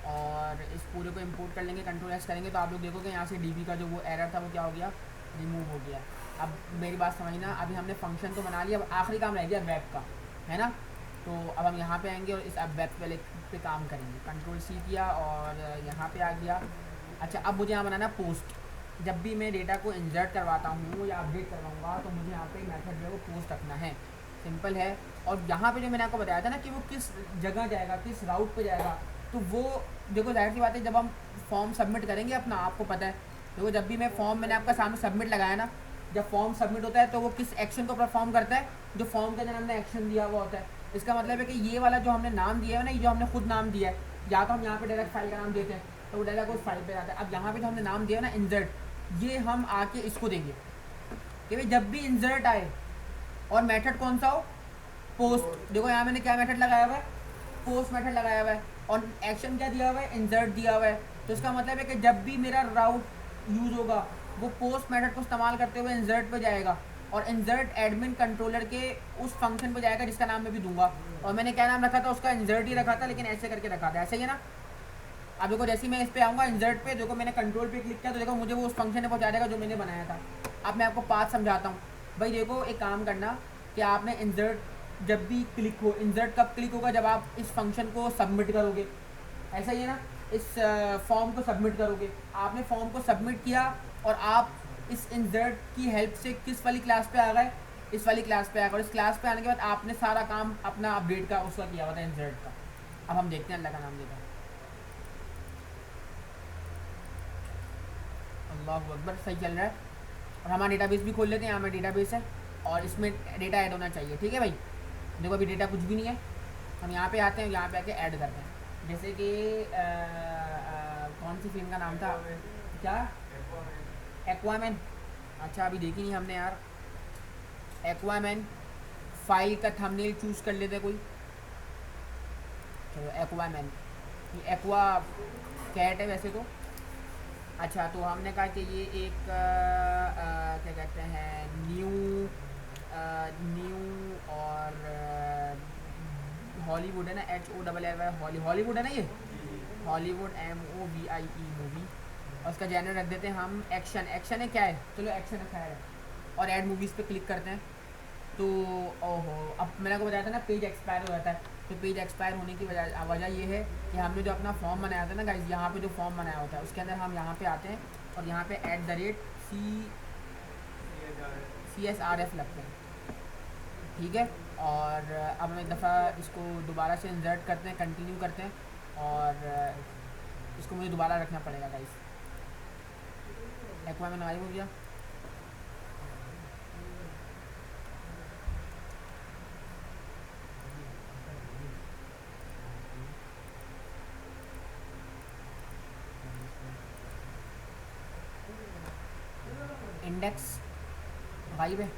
और इस पूरे को इम्पोर्ट कर लेंगे, कंट्रोल S करेंगे तो आप लोग देखोगे यहाँ से DB का जो वो एरर था वो क्या हो गया, रिमूव हो गया। अब मेरी बात समझना, अभी हमने फंक्शन तो बना लिया, अब आखिरी काम रह गया वेब का, है ना। तो अब हम यहाँ पे आएंगे और इस अब वेब वाले पे काम करेंगे, कंट्रोल C किया और यहाँ पे आ गया। अच्छा, अब मुझे यहाँ बनाना पोस्ट। जब भी मैं डेटा को इंसर्ट करवाता हूँ या अपडेट करवाऊँगा तो मुझे यहाँ पे मेथड जो है वो पोस्ट रखना है, सिंपल है। और यहाँ पे जो मैंने आपको बताया था ना कि वो किस जगह जाएगा, किस राउट पे जाएगा, तो वो देखो जाहिर सी बात है, जब हम फॉर्म सबमिट करेंगे अपना, आपको पता है देखो जब भी मैं फॉर्म मैंने आपका सामने सबमिट लगाया ना, जब फॉर्म सबमिट होता है तो वो किस एक्शन को परफॉर्म करता है, जो फॉर्म के अंदर हमने एक्शन दिया हुआ होता है। इसका मतलब है कि ये वाला जो हमने नाम दिया है ना, ये जो हमने खुद नाम दिया है, या तो हम यहाँ पे डायरेक्ट फाइल का नाम देते हैं तो वो डायरेक्ट उस फाइल पे जाता है। अब यहाँ पे जो हमने नाम दिया है ना इंसर्ट, ये हम आके इसको देंगे कि भाई जब भी इंसर्ट आए और मेथड कौन सा हो, पोस्ट। देखो यहाँ मैंने क्या मेथड लगाया हुआ है, पोस्ट मेथड लगाया हुआ है, और एक्शन क्या दिया हुआ है, इंसर्ट दिया हुआ है। तो इसका मतलब है कि जब भी मेरा राउट यूज़ होगा वो पोस्ट मेथड को इस्तेमाल करते हुए इंसर्ट पे जाएगा, और इंसर्ट एडमिन कंट्रोलर के उस फंक्शन पे जाएगा जिसका नाम मैं भी दूंगा। और मैंने क्या नाम रखा था, उसका इंसर्ट ही रखा था, लेकिन ऐसे करके रखा था, ऐसे ही है ना। अब देखो जैसे मैं इस पे आऊँगा इंसर्ट पे, देखो मैंने कंट्रोल पे क्लिक किया तो देखो मुझे वो उस फंक्शन में पहुँचा देगा जो मैंने बनाया था। अब मैं आपको पाथ समझाता हूँ। भाई देखो एक काम करना कि आपने इंसर्ट जब भी क्लिक हो, इंसर्ट कब क्लिक होगा, जब आप इस फंक्शन को सबमिट करोगे, ऐसा ही है ना। इस फॉर्म को सबमिट करोगे, आपने फॉर्म को सबमिट किया और आप इस इंसर्ट की हेल्प से किस वाली क्लास पे आ गए, इस वाली क्लास पे आ गए, और इस क्लास पे आने के बाद आपने सारा काम अपना अपडेट का उसका किया हुआ था इंसर्ट का। अब हम देखते हैं, अल्लाह का नाम देगा, अल्लाह अकबर, सही चल रहा है। और हमारा डेटाबेस भी खोल लेते हैं, यहाँ में डेटाबेस है और इसमें डेटा ऐड होना चाहिए, ठीक है भाई। देखो अभी डेटा कुछ भी नहीं है, हम यहाँ पे आते हैं, यहाँ पे आके ऐड करते हैं। जैसे कि कौन सी फिल्म का नाम था क्या? एक्वामैन। अच्छा अभी देखी नहीं हमने यार एक्वामैन। फाइल का थंबनेल चूज कर लेते कोई। चलो एक्वामैन। ये एक्वा कैट है वैसे तो। अच्छा तो हमने कहा कि ये एक क्या कहते हैं न्यू न्यू और हॉलीवुड है ना, HOLLY हॉलीवुड है ना ये। Hollywood MOVIE movie. और उसका जैनर रख देते हैं हम एक्शन। एक्शन है क्या है, चलो एक्शन रखा है। और ऐड मूवीज़ पे क्लिक करते हैं तो ओहो अब मैंने आपको बताया था ना पेज एक्सपायर हो जाता है। तो पेज एक्सपायर होने की वजह ये है कि हमने जो अपना फॉर्म बनाया था ना गाइस, यहाँ पे जो फॉर्म बनाया होता है उसके अंदर हम यहाँ पे आते हैं और यहाँ पे @CSRF लगते हैं। ठीक है। और अब हम एक दफ़ा इसको दोबारा से इंसर्ट करते हैं, कंटिन्यू करते हैं। और इसको मुझे दोबारा रखना पड़ेगा गाइस। एक्वामैन गायब हो गया। इंडेक्स गायब है,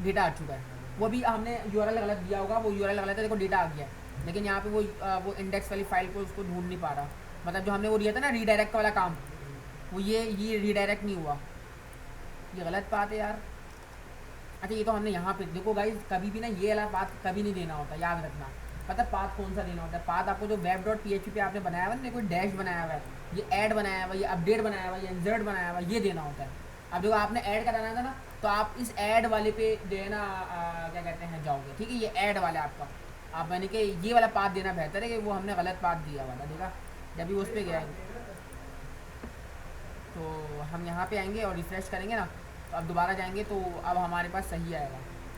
डेटा आ चुका है। वो भी हमने यूआरएल गलत दिया होगा, वो यूआरएल गलत है, देखो डेटा आ गया है। लेकिन यहाँ पे वो इंडेक्स वाली फाइल को उसको ढूंढ नहीं पा रहा। मतलब जो हमने वो दिया था ना रीडायरेक्ट वाला काम, वो ये रीडायरेक्ट नहीं हुआ। ये गलत बात है यार। अच्छा ये तो हमने यहाँ पे देखो गाइज, कभी भी ना ये वाला पाथ कभी नहीं देना होता, याद रखना। पता पाथ कौन सा देना होता है? पाथ आपको जो web.php पे आपने बनाया हुआ है ना, कोई डैश बनाया हुआ है, ये ऐड बनाया हुआ है, ये अपडेट बनाया हुआ है, ये इंसर्ट बनाया हुआ है, ये देना होता है। अब देखो आपने ऐड कराना था ना, तो आप इस ऐड वाले पे देना क्या कहते हैं जाओगे। ठीक है, ये ऐड वाला आपका आप मैंने कि ये वाला पाथ देना बेहतर है कि वो हमने गलत पाथ दिया हुआ था। देखा जब भी उस पर गया तो हम यहाँ पे आएंगे और रिफ़्रेश करेंगे ना, तो अब दोबारा जाएंगे तो अब हमारे पास सही आएगा।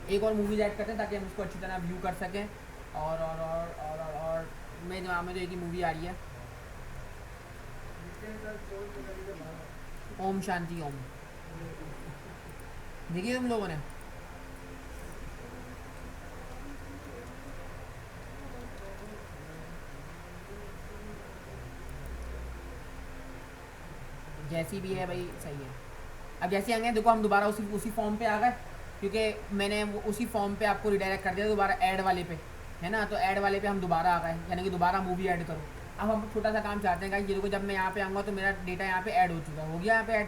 एक और मूवीज़ ऐड करते हैं ताकि हम इसको अच्छी तरह व्यू कर सकें। और मेरे दिमाग में तो एक ही मूवी आ रही है, ओम शांति ओम। देखिए तुम लोगों ने जैसी भी है भाई सही है। अब जैसे आएंगे देखो हम दोबारा उसी फॉर्म पे आ गए, क्योंकि मैंने वो उसी फॉर्म पे आपको रिडायरेक्ट कर दिया दोबारा ऐड वाले पे, है ना। तो ऐड वाले पे हम दोबारा आ गए, यानी कि दोबारा मूवी ऐड करो। अब हम छोटा सा काम चाहते हैं कि देखो जब मैं यहाँ पे आऊँगा तो मेरा डेटा यहाँ पे ऐड हो चुका है, हो गया यहाँ पे ऐड।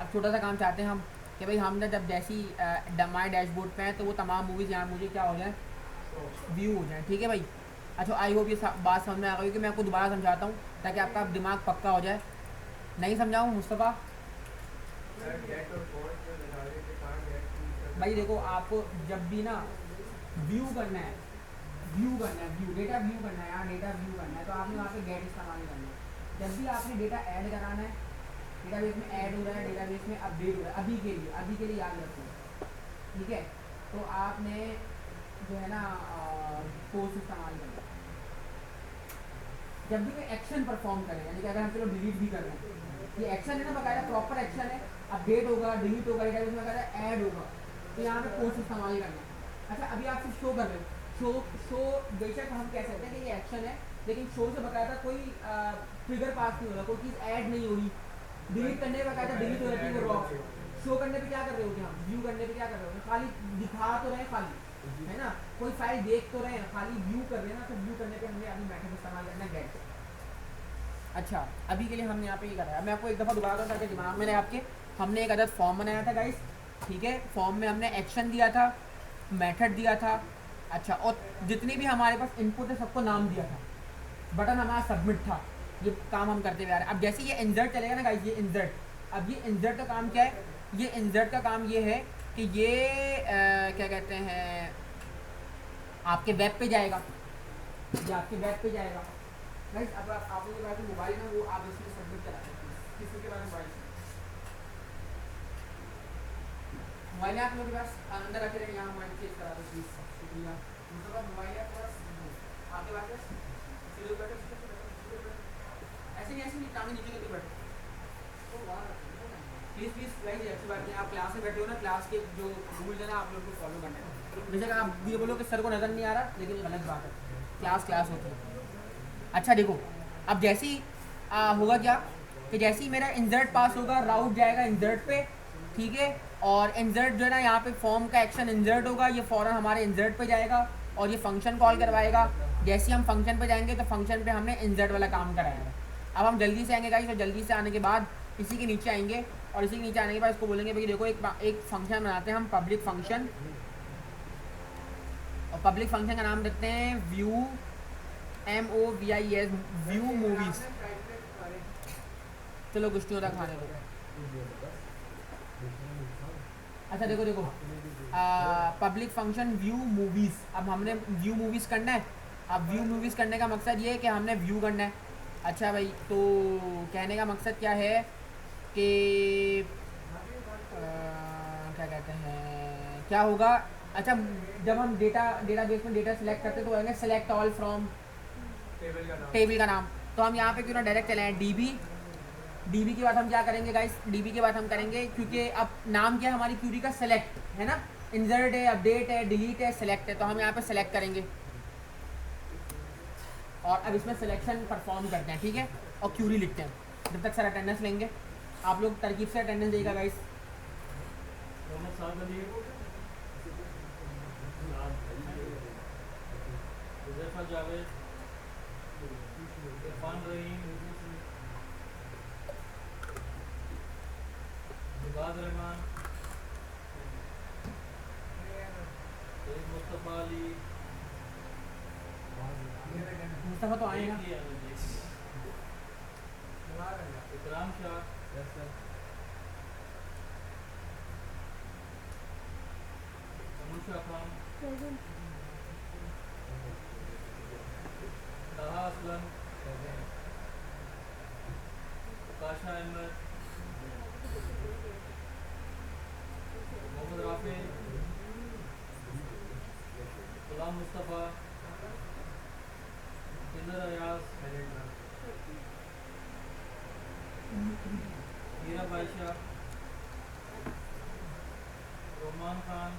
अब छोटा सा काम चाहते हैं हम कि भाई हमने जब जैसी माई डैशबोर्ड पे है तो वो तमाम मूवीज़ यहाँ मुझे क्या हो जाए, व्यू हो जाए। ठीक है भाई। अच्छा आई होप ये बात समझ में आ गई कि मैं आपको दोबारा समझाता हूँ ताकि आपका दिमाग पक्का हो जाए। नहीं समझाऊँ मुस्तफ़ा? भाई देखो आपको जब भी ना व्यू करना है, व्यू डेटा व्यू करना है यार, डेटा व्यू करना है तो आपने वहाँ पे गेट इस्तेमाल करना है। जब भी आपने डेटा ऐड कराना है, डेटाबेस में ऐड हो रहा है, डेटाबेस में अपडेट हो रहा है, अभी के लिए याद रखो। ठीक है, तो आपने जो है ना कोर्स इस्तेमाल करना है। जब भी कोई एक्शन परफॉर्म करें, यानी कि अगर हम चलो डिलीट भी कर रहे हैं, ये एक्शन है ना, बकायदा प्रॉपर एक्शन है। अपडेट होगा, डिलीट होगा, डेटाबेस में बकायदा ऐड होगा, तो यहाँ पे कोर्स इस्तेमाल करना है। अच्छा अभी आप सिर्फ शो कर रहे हो, शो बेशक हम कह सकते हैं कि ये एक्शन है, लेकिन शो से बकायदा कोई ट्रिगर पास नहीं हो रहा, कोई चीज़ ऐड नहीं हो रही। डिलीट करने पे बकायदा डिलीट हो जाती है वो रॉ। शो करने पे क्या कर रहे होते हैं हम, व्यू करने पे क्या कर रहे होते हैं, खाली दिखा तो रहे खाली, है ना, कोई फाइल देख तो रहे हैं, खाली व्यू कर रहे हैं ना। तो व्यू करने पे हमने अभी मेथड इस्तेमाल करना है गेट। अच्छा अभी के लिए हमने यहाँ पे ये करा है। मैं आपको एक दफ़ा दोबारा ताकि दिमाग में रहे आपके, हमने एक अदद फॉर्म बनाया था गाइस। ठीक है, फॉर्म में हमने एक्शन दिया था, मेथड दिया था। अच्छा और जितनी भी हमारे पास इनपुट है सबको नाम दिया था, बटन हमारा सबमिट था। ये काम हम करते हुए आ रहे हैं। अब जैसे ये इंसर्ट चलेगा ना गाइस, ये इंसर्ट, अब ये इंसर्ट का काम क्या है? ये इंसर्ट का काम ये है कि ये क्या कहते हैं आपके वेब पे जाएगा, ये आपके वेब पे जाएगा गाइस। अब आप लोगों के पास मोबाइल है वो आप इसमें सबमिट करा सकते हैं। किसी के पास मोबाइल मोबाइल है आप लोगों के पास, अंदर आके यहाँ मोबाइल चेक करा दो प्लीज़, शुक्रिया। मतलब मोबाइल है आपके पास, आपके पास सीधे बैठो, ऐसे नहीं टांगे नीचे करके बैठो प्लीज़ गाइस। अच्छी बात है, आप क्लास में बैठे हो ना, क्लास के जो रूल है ना आप लोग को फॉलो करना है। बेशक आप ये बोलो कि सर को नज़र नहीं आ रहा, लेकिन ये गलत बात है, क्लास होती है। अच्छा देखो अब जैसे ही होगा क्या कि जैसे ही मेरा इंसर्ट पास होगा, राउट जाएगा इंसर्ट पे, ठीक है, और इंसर्ट जो है ना यहाँ पे फॉर्म का एक्शन इंसर्ट होगा, ये फ़ौरन हमारे इंसर्ट पे जाएगा और ये फंक्शन कॉल करवाएगा। जैसे ही हम फंक्शन पे जाएंगे तो फंक्शन पे हमने इंसर्ट वाला काम कराया। अब हम जल्दी से आएंगे गाइस, और जल्दी से आने के बाद इसी के नीचे आएंगे, और इसी के नीचे आने के बाद इसको बोलेंगे भाई देखो एक फंक्शन बनाते हैं हम, पब्लिक फंक्शन, और पब्लिक फंक्शन का नाम देते हैं व्यू, MOVIES, व्यू मूवीज़। चलो कुछ नहीं होता, खाने को। अच्छा देखो देखो, पब्लिक फंक्शन व्यू मूवीज़। अब हमने व्यू मूवीज़ करना है। अब व्यू मूवीज़ करने का मकसद ये है कि हमने व्यू करना है। अच्छा भाई, तो कहने का मकसद क्या है कि क्या कहते हैं, क्या होगा। अच्छा, जब हम डेटाबेस में डेटा सेलेक्ट करते हैं तो आएंगे सेलेक्ट ऑल फ्रॉम टेबल का नाम। तो हम यहाँ पे क्यों ना डायरेक्ट चले हैं डीबी के बाद हम क्या करेंगे गाइस, डीबी के बाद हम करेंगे, क्योंकि अब नाम क्या है हमारी क्यूरी का, सेलेक्ट है ना, इंसर्ट है, अपडेट है, डिलीट है, सेलेक्ट है, तो हम यहाँ पे सेलेक्ट करेंगे और अब इसमें सिलेक्शन परफॉर्म करते हैं, ठीक है, और क्यूरी लिखते हैं। जब तक सर अटेंडेंस लेंगे, आप लोग तरकीब से अटेंडेंस देगा गाइस। मुस्तफ़ा तो आएगा।
इकराम शाह, अनुषा खान, ताहा असलम, काशा अहमद, मोहम्मद राफे, गुलाम मुस्तफ़ा, इंदर अयाज, मीरा बादशाह, रोमान खान,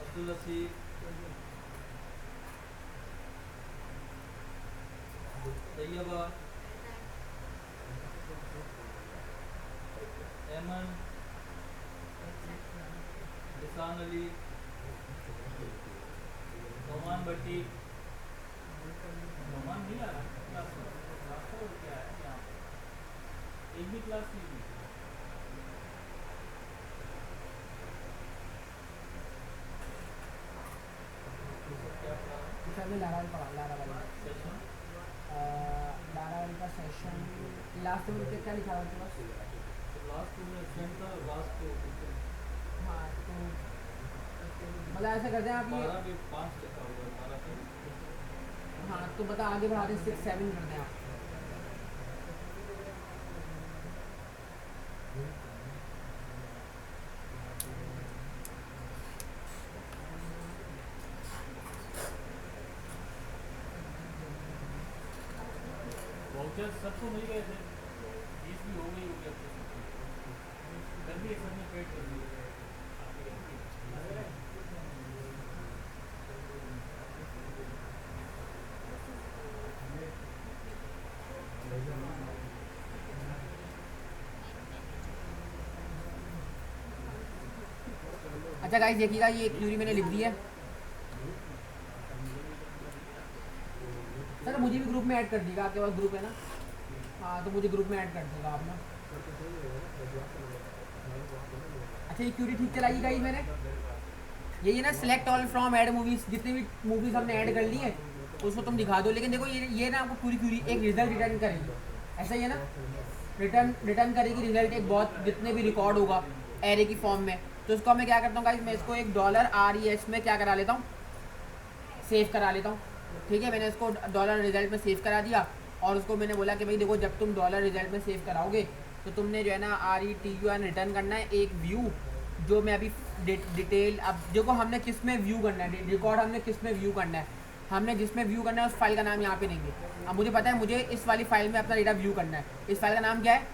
अब्दुल लसीफ, तैयबा, एमन, लिसान अली, नोमान भट्टी, नोमान नहीं आ रहा क्लास में, क्लास का क्या है यहाँ पे, एक भी क्लास नहीं हुई।
लारा वाली का सेशन लास्ट में क्या लिखा हुआ था बस।
लास्ट में सेंड था, लास्ट को
हाँ, तो मतलब ऐसा करते हैं आप ये,
12 पे 5 लिखा हुआ है, 12 पे।
हाँ तो बता आगे बढ़ा दें, 6 7 करते हैं आप।
वाउचर सबको मिल गए थे, फीस भी हो गई होगी अब तो, कर दिए सर ने, पेड कर दिए।
अच्छा गाइस देखिएगा, ये क्यूरी मैंने लिख दी है। सर मुझे भी ग्रुप में ऐड कर दीजिएगा, आपके पास ग्रुप है ना। हाँ तो मुझे ग्रुप में ऐड कर देगा आप ना। अच्छा ये क्यूरी ठीक चलाई गाइस मैंने, ये ना select all from add movies, जितनी भी मूवीज़ हमने ऐड कर ली है उसको तुम दिखा दो। लेकिन देखो ये ना आपको पूरी क्यूरी एक रिजल्ट रिटर्न करेगी, ऐसा ही है ना, रिटर्न करेगी रिजल्ट एक बहुत, जितने भी रिकॉर्ड होगा एरे की फॉर्म में। तो इसको मैं क्या करता हूँ गाइस, मैं इसको एक $RES में क्या करा लेता हूँ, सेव करा लेता हूँ। ठीक है, मैंने इसको डॉलर रिजल्ट में सेव करा दिया, और उसको मैंने बोला कि भाई देखो जब तुम डॉलर रिजल्ट में सेव कराओगे तो तुमने जो है ना RETUN रिटर्न करना है एक व्यू, जो मैं अभी डिटेल, अब देखो हमने किस में व्यू करना है, रिकॉर्ड हमने किस में व्यू करना है, हमने जिसमें व्यू करना है उस फाइल का नाम यहाँ पे देंगे। अब मुझे पता है मुझे इस वाली फाइल में अपना डेटा व्यू करना है, इस फाइल का नाम क्या है,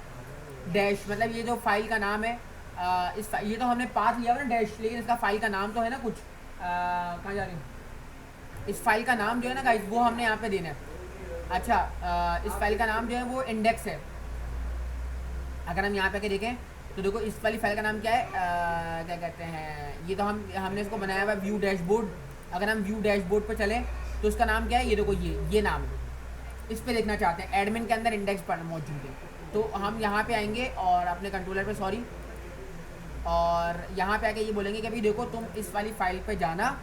डैश, मतलब ये जो फाइल का नाम है, ये तो हमने पाथ लिया हुआ ना डैश, लेकिन इसका फाइल का नाम तो है ना कुछ, कहाँ जा रही हूँ, इस फाइल का नाम जो है ना गाइस वो हमने यहाँ पे देना है। अच्छा इस फाइल का नाम जो है वो इंडेक्स है। अगर हम यहाँ पे आके देखें तो देखो इस वाली फाइल का नाम क्या है, क्या कहते हैं, ये तो हमने इसको बनाया हुआ है व्यू डैशबोर्ड। अगर हम व्यू डैशबोर्ड पे चलें तो इसका नाम क्या है, ये देखो ये नाम है। इस पे देखना चाहते हैं, एडमिन के अंदर इंडेक्स पर मौजूद है। तो हम यहाँ पे आएंगे और अपने कंट्रोलर पे, सॉरी, और यहाँ पे आके ये बोलेंगे कि भाई देखो तुम इस वाली फाइल पे जाना,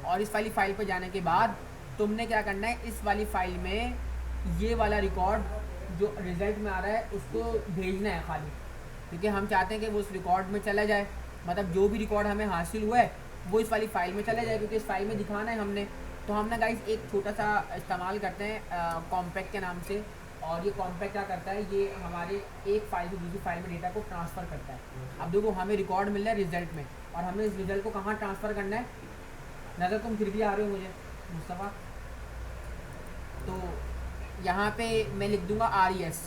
और इस वाली फाइल पे जाने के बाद तुमने क्या करना है, इस वाली फाइल में ये वाला रिकॉर्ड जो रिज़ल्ट में आ रहा है उसको भेजना है खाली, क्योंकि हम चाहते हैं कि वो उस रिकॉर्ड में चला जाए। मतलब जो भी रिकॉर्ड हमें हासिल हुआ है वो इस वाली फ़ाइल में चला जाए, क्योंकि इस फाइल में दिखाना है हमने। तो हम ना गाइस एक छोटा सा इस्तेमाल करते हैं कॉम्पैक्ट के नाम से, और ये कॉम्पैक्ट क्या करता है, ये हमारे एक फ़ाइल से दूसरी फाइल में डेटा को ट्रांसफ़र करता है। अब देखो हमें रिकॉर्ड मिल रहा है रिज़ल्ट में, और हमें इस रिज़ल्ट को कहाँ ट्रांसफ़र करना है, नज़र तुम फिर भी आ रहे हो मुझे मुस्तफ़ा, तो यहाँ पे मैं लिख दूँगा RES।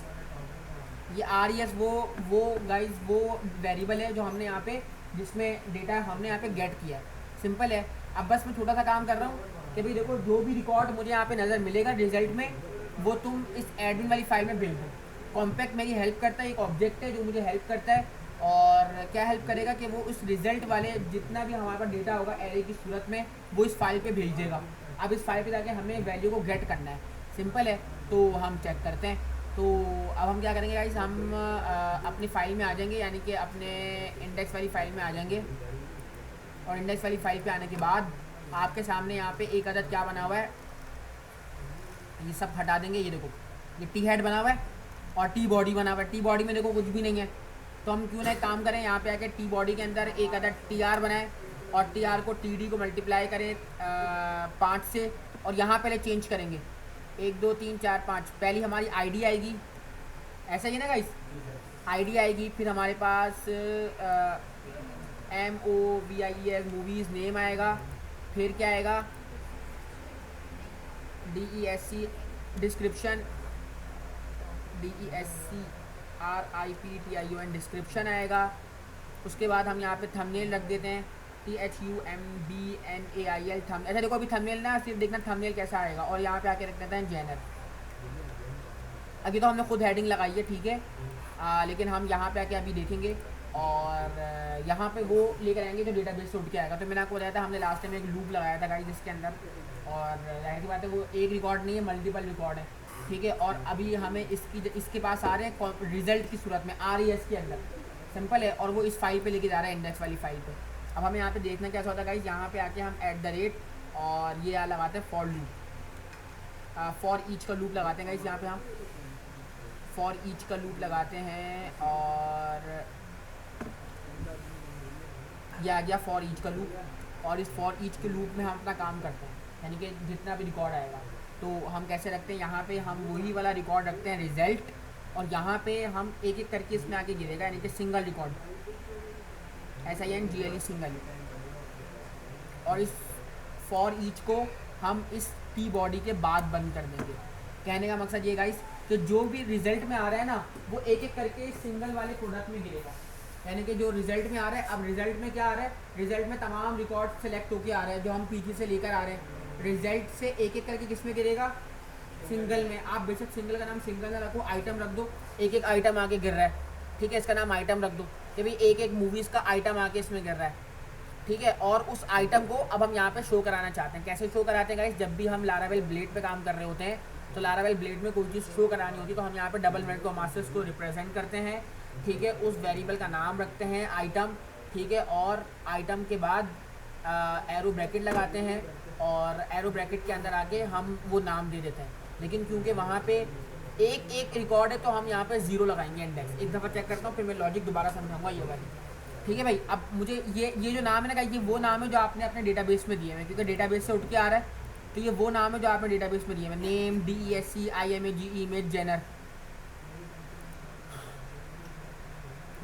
ये RES वो गाइस वो वेरिएबल है जो हमने यहाँ पे, जिसमें डेटा हमने यहाँ पे गेट किया है। सिंपल है। अब बस मैं छोटा सा काम कर रहा हूँ कि भाई देखो जो भी रिकॉर्ड मुझे यहाँ पे नज़र मिलेगा रिजल्ट में, वो तुम इस एडमिन वाली फाइल में भेज दो। कॉम्पैक्ट मेरी हेल्प करता है, एक ऑब्जेक्ट है जो मुझे हेल्प करता है, और क्या हेल्प करेगा कि वो उस रिज़ल्ट वाले जितना भी हमारे पास डेटा होगा एरे की सूरत में, वो इस फाइल पे भेज देगा। अब इस फाइल पे जाके हमें वैल्यू को गेट करना है। सिंपल है। तो हम चेक करते हैं। तो अब हम क्या करेंगे गाइस, हम अपनी फ़ाइल में आ जाएंगे, यानी कि अपने इंडेक्स वाली फ़ाइल में आ जाएंगे, और इंडेक्स वाली फ़ाइल पे आने के बाद आपके सामने यहाँ पे एक अदद क्या बना हुआ है, ये सब हटा देंगे। ये देखो ये टी हेड बना हुआ है और टी बॉडी बना हुआ है। टी बॉडी में देखो कुछ भी नहीं है, तो हम क्यों ना एक काम करें, यहाँ पे आके टी बॉडी के अंदर एक अदद TR बनाए, और TR को TD को मल्टीप्लाई करें 5 से, और यहाँ पहले चेंज करेंगे 1 2 3 4 5। पहली हमारी ID आएगी, ऐसा ही है ना गाइस, ID आएगी, फिर हमारे पास MOVIES मूवीज़ नेम आएगा, फिर क्या आएगा DESC डिस्क्रिप्शन, DESCRIPTION डिस्क्रिप्शन आएगा। उसके बाद हम यहाँ पे थंबनेल रख देते हैं THUMBNAIL थंब। ऐसा देखो अभी थंबनेल ना, सिर्फ देखना थंबनेल कैसा आएगा, और यहाँ पे आके रख देते हैं जेनर। अभी तो हमने खुद हेडिंग लगाई है, ठीक है, लेकिन हम यहाँ पे आके अभी देखेंगे, और यहाँ पे वो लेकर आएंगे जो डेटाबेस से उठ के आएगा। तो मैंने आपको बताया था हमने लास्ट टाइम एक लूप लगाया था गाइस जिसके अंदर, और जाहिर सी बात है वो एक रिकॉर्ड नहीं है, मल्टीपल रिकॉर्ड है, ठीक है। और अभी हमें इसके पास आ रहे हैं रिजल्ट की सूरत में RES के अंदर। सिंपल है। और वो इस फाइल पे लेके जा रहा है, इंडेक्स वाली फाइल पे। अब हमें यहाँ पे देखना क्या होता है गाइस, यहाँ पे आके हम @ और ये लगाते हैं फॉर लूप, फॉर ईच का लूप लगाते हैं गाइस। यहाँ पे हम फॉर ईच का लूप लगाते हैं, और ये आ गया फॉर ईच का लूप। और इस फॉर ईच के लूप में हम अपना काम करते हैं, यानी कि जितना भी रिकॉर्ड आएगा तो हम कैसे रखते हैं, यहाँ पे हम वही वाला रिकॉर्ड रखते हैं रिज़ल्ट, और यहाँ पे हम एक एक करके इसमें आगे गिरेगा, यानी कि सिंगल रिकॉर्ड, SINGLE सिंगल। और इस फॉर ईच को हम इस टी बॉडी के बाद बंद कर देंगे। कहने का मकसद ये गाइस, तो जो भी रिज़ल्ट में आ रहा है ना, वो एक एक करके सिंगल वाले प्रोडक्ट में गिरेगा, यानी कि जो रिज़ल्ट में आ रहा है। अब रिज़ल्ट में क्या आ रहा है, रिज़ल्ट में तमाम रिकॉर्ड सेलेक्ट होके आ रहा है जो हम पीछे से लेकर आ रहे हैं। रिज़ल्ट से एक एक करके किस में गिरेगा, सिंगल में। आप बेशक सिंगल का नाम सिंगल ना रखो, आइटम रख दो, एक एक आइटम आके गिर रहा है, ठीक है, इसका नाम आइटम रख दो कि भाई एक एक मूवीज़ का आइटम आके इसमें गिर रहा है, ठीक है। और उस आइटम को अब हम यहाँ पे शो कराना चाहते हैं। कैसे शो कराते हैं गाइस, जब भी हम लारावेल ब्लेड पे काम कर रहे होते हैं, तो लारावेल ब्लेड में कोई चीज़ शो करानी होती है, तो हम यहाँ पे डबल इन्वर्टेड कॉमास को रिप्रेजेंट करते हैं, ठीक है। उस वेरिएबल का नाम रखते हैं आइटम, ठीक है, और आइटम के बाद एरो ब्रैकेट लगाते हैं, और एरो ब्रैकेट के अंदर आके हम वो नाम दे देते हैं। लेकिन क्योंकि वहाँ पे एक एक रिकॉर्ड है, तो हम यहाँ पे 0 लगाएंगे इंडेक्स। एक दफ़ा चेक करता हूँ, फिर मैं लॉजिक दोबारा समझाऊंगा ये वाली, ठीक है भाई। अब मुझे ये जो नाम है ना, ये वो नाम है जो आपने अपने डेटाबेस में दिए हैं, क्योंकि डेटाबेस से उठ के आ रहा है, तो ये वो नाम है जो आपने डेटाबेस में दिए हैं, नेम DESCIMAGE इमेज जेनर।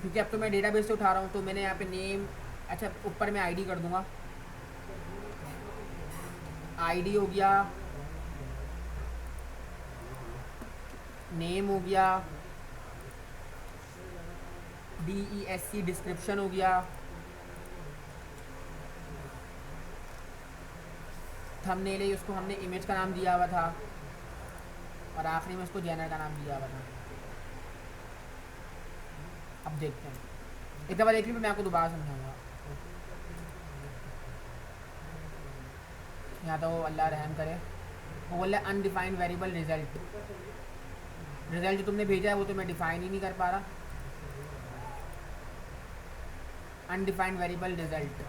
क्योंकि अब तो मैं डेटाबेस से उठा रहा हूँ, तो मैंने यहाँ पे नेम, अच्छा ऊपर मैं ID कर दूँगा, ID हो गया, नेम हो गया, DESC डिस्क्रिप्शन हो गया, थंबनेल है, उसको हमने इमेज का नाम दिया हुआ था, और आखिरी में उसको जेनर का नाम दिया हुआ था। अब देखते हैं, एक दफ़ा देख ली मैं आपको दोबारा समझाऊंगा। यहाँ तो अल्लाह रहम करे। वो बोल रहा है अनडिफाइंड वेरिएबल रिजल्ट। रिजल्ट जो तुमने भेजा है वो तो मैं डिफाइन ही नहीं कर पा रहा। अनडिफाइंड वेरिएबल रिजल्ट,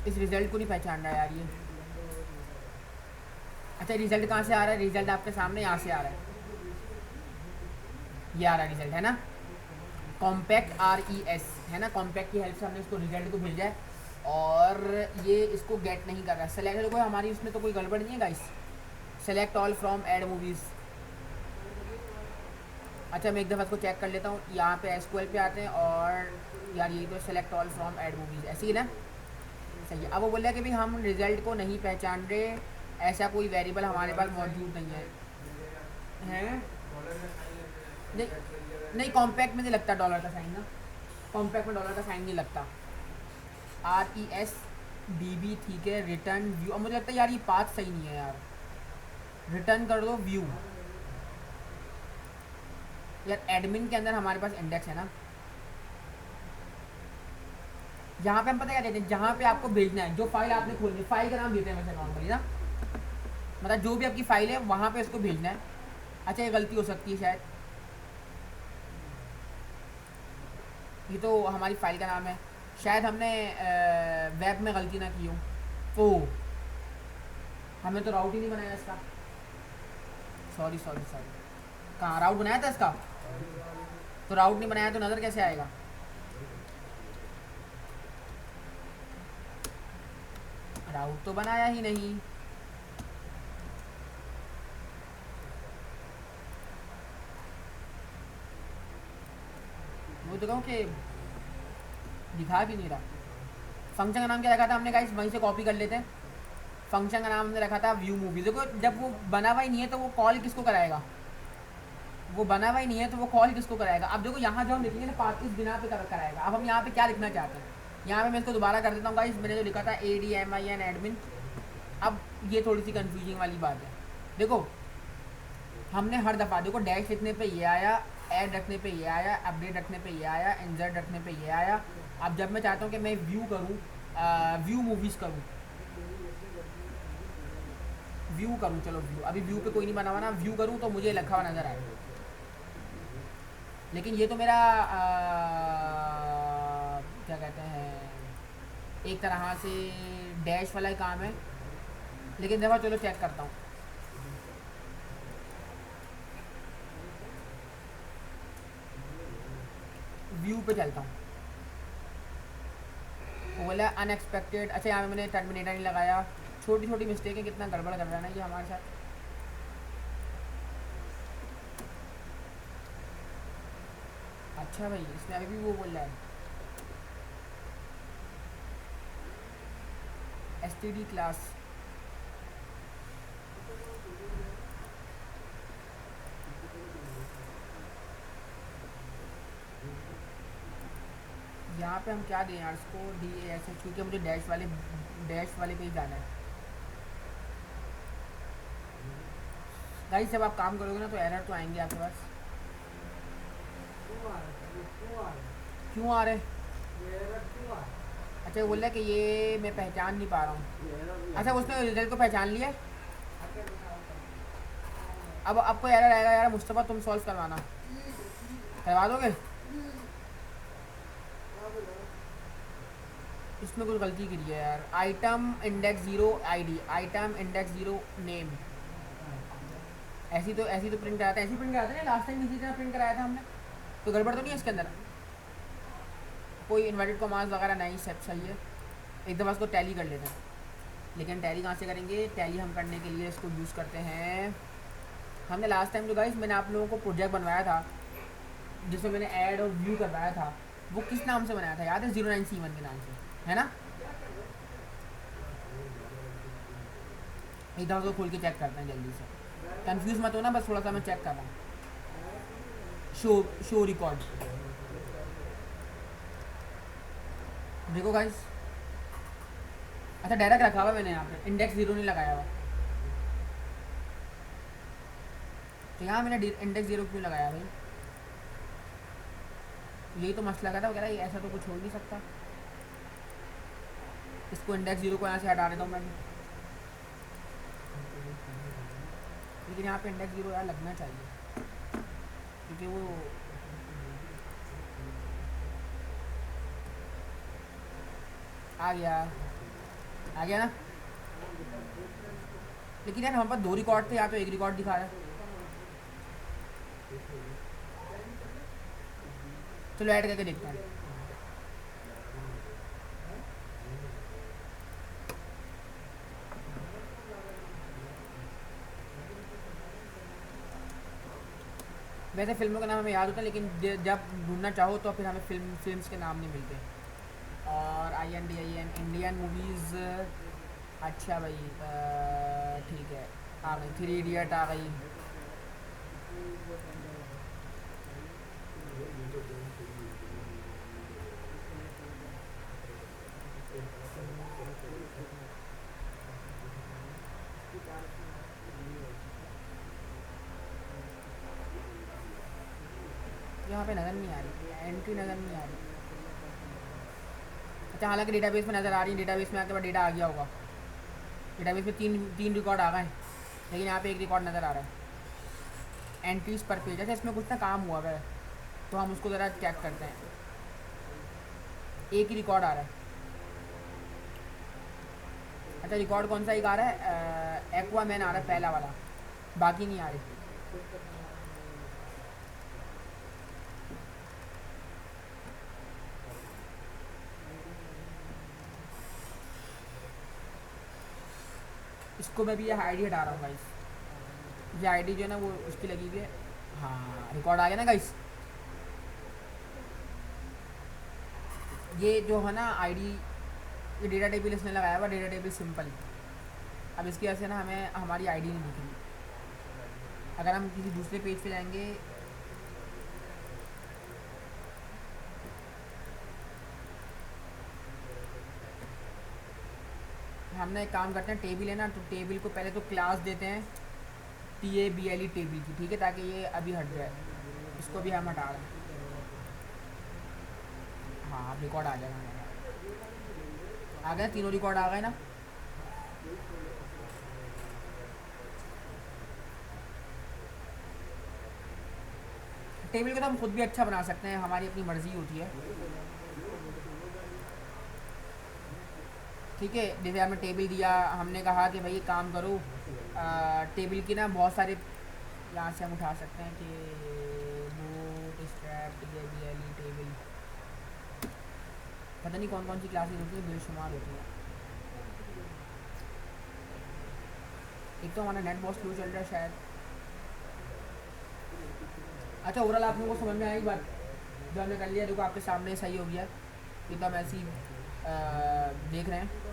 इस रिजल्ट को नहीं पहचान रहा यार ये। अच्छा रिजल्ट कहाँ से आ रहा है? रिजल्ट आपके सामने यहाँ से आ रहा है, ये आ रहा है रिजल्ट, है ना। कॉम्पैक्ट RES है ना, कॉम्पैक्ट की हेल्प से हमने इसको रिजल्ट को भेजा है और ये इसको गेट नहीं कर रहा है। सेलेक्ट देखो हमारी उसमें तो कोई गड़बड़ नहीं है guys. Select all from add movies. अच्छा मैं एक दफ़ा इसको चेक कर लेता हूँ। यहाँ पे SQL पे आते हैं और यार ये तो select all from add movies ऐसी ही ना, सही है। अब वो बोल रहा है कि भाई हम रिज़ल्ट को नहीं पहचान रहे, ऐसा कोई वेरिएबल हमारे पास मौजूद नहीं है। हैं नहीं, नहीं कॉम्पैक्ट में नहीं लगता डॉलर का साइन ना, कॉम्पैक्ट में डॉलर का साइन नहीं लगता। RESDB ठीक है। रिटर्न व्यू, अब मुझे लगता है यार ये पाथ सही नहीं है यार, रिटर्न कर दो व्यू। यार एडमिन के अंदर हमारे पास इंडेक्स है ना, यहाँ पे हम पता क्या देते हैं, जहाँ पे आपको भेजना है, जो फाइल आपने खोलनी है, फाइल का नाम देते हैं वैसे नॉर्मली ना, मतलब जो भी आपकी फाइल है वहाँ पे इसको भेजना है। अच्छा ये गलती हो सकती है शायद, ये तो हमारी फाइल का नाम है, शायद हमने वेब में गलती ना की हो। ओह हमने तो राउट ही नहीं बनाया इसका, सॉरी सॉरी सॉरी। कहाँ राउट बनाया था इसका? तो राउट नहीं बनाया तो नज़र कैसे आएगा? राउट तो बनाया ही नहीं। वो तो कहूँ कि दिखा भी नहीं रहा। फंक्शन का नाम क्या रखा था हमने गाइस, वहीं से कॉपी कर लेते हैं। फंक्शन का नाम हमने रखा था व्यू मूवी। देखो जब वो बना हुआ ही नहीं है तो वो कॉल किसको कराएगा? वो बना हुआ ही नहीं है तो वो कॉल किसको कराएगा? अब देखो यहाँ जो हम लिखेंगे ना पाथ इस बिना पे कराएगा। अब हम यहाँ पे क्या लिखना चाहते हैं, यहाँ पे मैं इसको दोबारा कर देता हूँ गाइस। मैंने जो लिखा था ADMIN एडमिन, अब ये थोड़ी सी कन्फ्यूजिंग वाली बात है। देखो हमने हर दफ़ा देखो डैश लिखने पे ये आया, ऐड रखने पे ये आया, अपडेट रखने पे ये आया, इंसर्ट रखने पे ये आया। अब जब मैं चाहता हूँ कि मैं व्यू करूँ, व्यू मूवीज़ करूँ, व्यू करूँ, चलो व्यू, अभी व्यू पे कोई नहीं बना हुआ ना, व्यू करूँ तो मुझे लिखा हुआ नज़र आए। लेकिन ये तो मेरा क्या कहते हैं, एक तरह से डैश वाला ही काम है। लेकिन देखो चलो चेक करता हूँ। व्यू पे चलता हूँ, वो बोला अनएक्सपेक्टेड। अच्छा यहाँ पे मैंने टर्मिनेटर नहीं लगाया। छोटी छोटी मिस्टेक है, कितना गड़बड़ कर रहा है ना ये हमारे साथ। अच्छा भाई इसमें अभी भी वो बोल रहा है STD क्लास। यहाँ पे हम क्या दें यार इसको, DAS, क्योंकि मुझे डैश वाले पे ही जाना है। गाइस जब आप काम करोगे ना तो एरर तो आएंगे आपके पास। क्यों आ रहे? अच्छा बोल रहा है कि ये मैं पहचान नहीं पा रहा हूँ। अच्छा उसने रिजल्ट को पहचान लिया। अब आपको एरर आएगा यार, मुस्तफ़ा तुम सॉल्व करवा दोगे? इसमें कुछ गलती करी है यार। Item index 0 ID, item index 0 name, ऐसी तो प्रिंट कराता है, ऐसी प्रिंट कराते हैं। लास्ट टाइम इसी तरह प्रिंट कराया था हमने, तो गड़बड़ तो नहीं है इसके अंदर? कोई इन्वर्टेड कॉमास वगैरह नहीं, सब सही है। एक दफ़ा इसको टैली कर लेते हैं। लेकिन टैली कहाँ से करेंगे? टैली हम करने के लिए इसको यूज़ करते हैं। हमने लास्ट टाइम जो गाइस मैंने आप लोगों को प्रोजेक्ट बनवाया था जिसमें मैंने ऐड और व्यू करवाया था, वो किस नाम से बनाया था याद है? 09C1 के नाम से, है ना। एक दफ़ा उसको खोल के चेक करते हैं जल्दी से, कंफ्यूज मत हो ना, बस थोड़ा सा मैं चेक कर रहा हूँ। शो रिकॉर्ड देखो गाइस। अच्छा डायरेक्ट रखा हुआ मैंने यहाँ पे, इंडेक्स 0 नहीं लगाया हुआ। तो यहाँ मैंने इंडेक्स 0 क्यों लगाया भाई? यही तो मसला था, वो कह रहा है ऐसा तो कुछ हो ही नहीं सकता। इसको इंडेक्स 0 को यहाँ से हटा देता हूँ मैं भी। लेकिन यहाँ पे इंडेक्स 0 यार लगना चाहिए, क्योंकि वो आ गया, आ गया ना। लेकिन यार हमारे पास 2 रिकॉर्ड थे, या तो 1 रिकॉर्ड दिखा रहा है। चलो ऐड करके देखते हैं। वैसे फिल्मों का नाम हमें याद होता है, लेकिन जब ढूंढना चाहो तो फिर हमें फिल्म्स के नाम नहीं मिलते। और INDIN इंडियन मूवीज़। अच्छा भाई, ठीक है, आ गई 3 इडियट आ गई। यहाँ पे नज़र नहीं आ रही, एंट्री नज़र नहीं आ रही। अच्छा, हालांकि डेटाबेस में नज़र आ रही है, डेटाबेस में आपके पास डेटा आ गया होगा। डेटाबेस में तीन रिकॉर्ड आ गए हैं, लेकिन यहाँ पे 1 रिकॉर्ड नज़र आ रहा है। एंट्रीज पर पेज। अच्छा, इसमें कुछ ना काम हुआ है, तो हम उसको ज़रा चेक करते हैं। 1 ही रिकॉर्ड आ रहा है। अच्छा, रिकॉर्ड कौन सा एक आ रहा है? एक्वामैन आ रहा है पहला वाला, बाकी नहीं आ रही। इसको मैं भी ये ID हटा रहा हूँ गाइस। ये ID जो है ना वो उसकी लगी हुई है। हाँ, रिकॉर्ड आ गया ना गाइस। ये जो है ना ID, ये डेटा टेबल इसने लगाया हुआ, डेटा टेबल सिंपल। अब इसकी वजह से ना हमें हमारी ID नहीं दिखेगी। अगर हम किसी दूसरे पेज पे जाएंगे, हम ना एक काम करते हैं, टेबल है ना, तो टेबल को पहले तो क्लास देते हैं TABLE टेबल की, ठीक है, ताकि ये अभी हट जाए। इसको भी हम हटा रहे हैं। हाँ, अब रिकॉर्ड आ जाएगा हमारा। आ गए, तीनों रिकॉर्ड आ गए ना। टेबल को तो हम खुद भी अच्छा बना सकते हैं, हमारी अपनी मर्ज़ी होती है। ठीक है, जैसे हमें टेबल दिया, हमने कहा कि भाई काम करो, टेबल की ना बहुत सारे यहाँ से हम उठा सकते हैं कि बूट स्ट्रैप TABLE टेबल, पता नहीं कौन कौन सी क्लासेस होती है, बेशुमार होती है। एक तो हमारा नेट बहुत स्लो चल रहा है शायद। अच्छा, ओवरऑल आप लोगों को समझ में आई बात जो हमने कर लिया? देखो आपके सामने सही हो गया, ये तो हम ऐसे ही देख रहे हैं।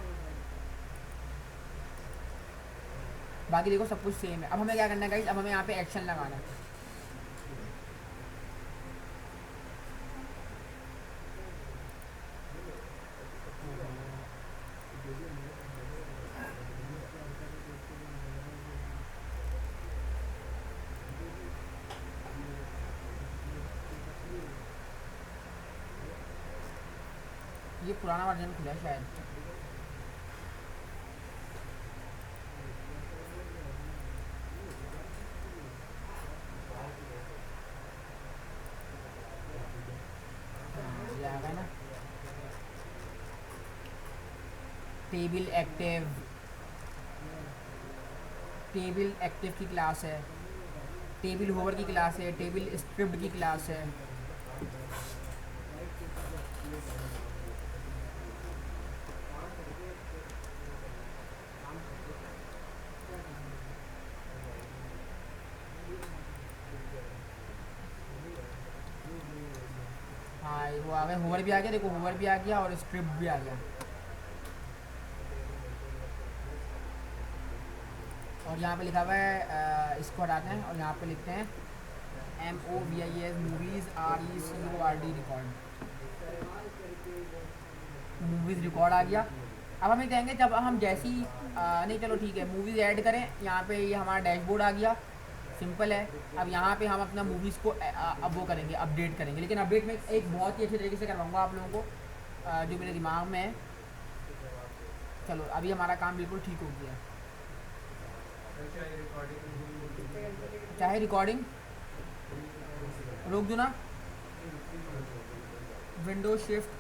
बाकी देखो सब कुछ सेम है। अब हमें क्या करना है गाइस? अब हमें यहाँ पे एक्शन लगाना है। ये पुराना वर्जन खुला है शायद। हाँ, ये आ गया ना। टेबल एक्टिव, टेबल एक्टिव की क्लास है, टेबल होवर की क्लास है, टेबल स्क्रिप्ट की क्लास है। हाँ, वो आ गया, होवर भी आ गया, देखो होवर भी आ गया और स्क्रिप्ट भी आ गया। और यहाँ पे लिखा हुआ है, इसको हटाते हैं और यहाँ पे लिखते हैं MOVIS movies RECORD record. Movies record आ गया। अब हमें कहेंगे जब हम जैसी नहीं, चलो ठीक है, मूवीज़ ऐड करें। यहाँ पे ये हमारा डैशबोर्ड आ गया, सिंपल है। अब यहाँ पे हम अपना मूवीज़ को अब वो करेंगे, अपडेट करेंगे, लेकिन अपडेट में एक बहुत ही अच्छे तरीके से करवाऊँगा आप लोगों को, जो मेरे दिमाग में है। चलो अभी हमारा काम बिल्कुल ठीक हो गया है। चाहे रिकॉर्डिंग रोक दो ना, विंडो शिफ्ट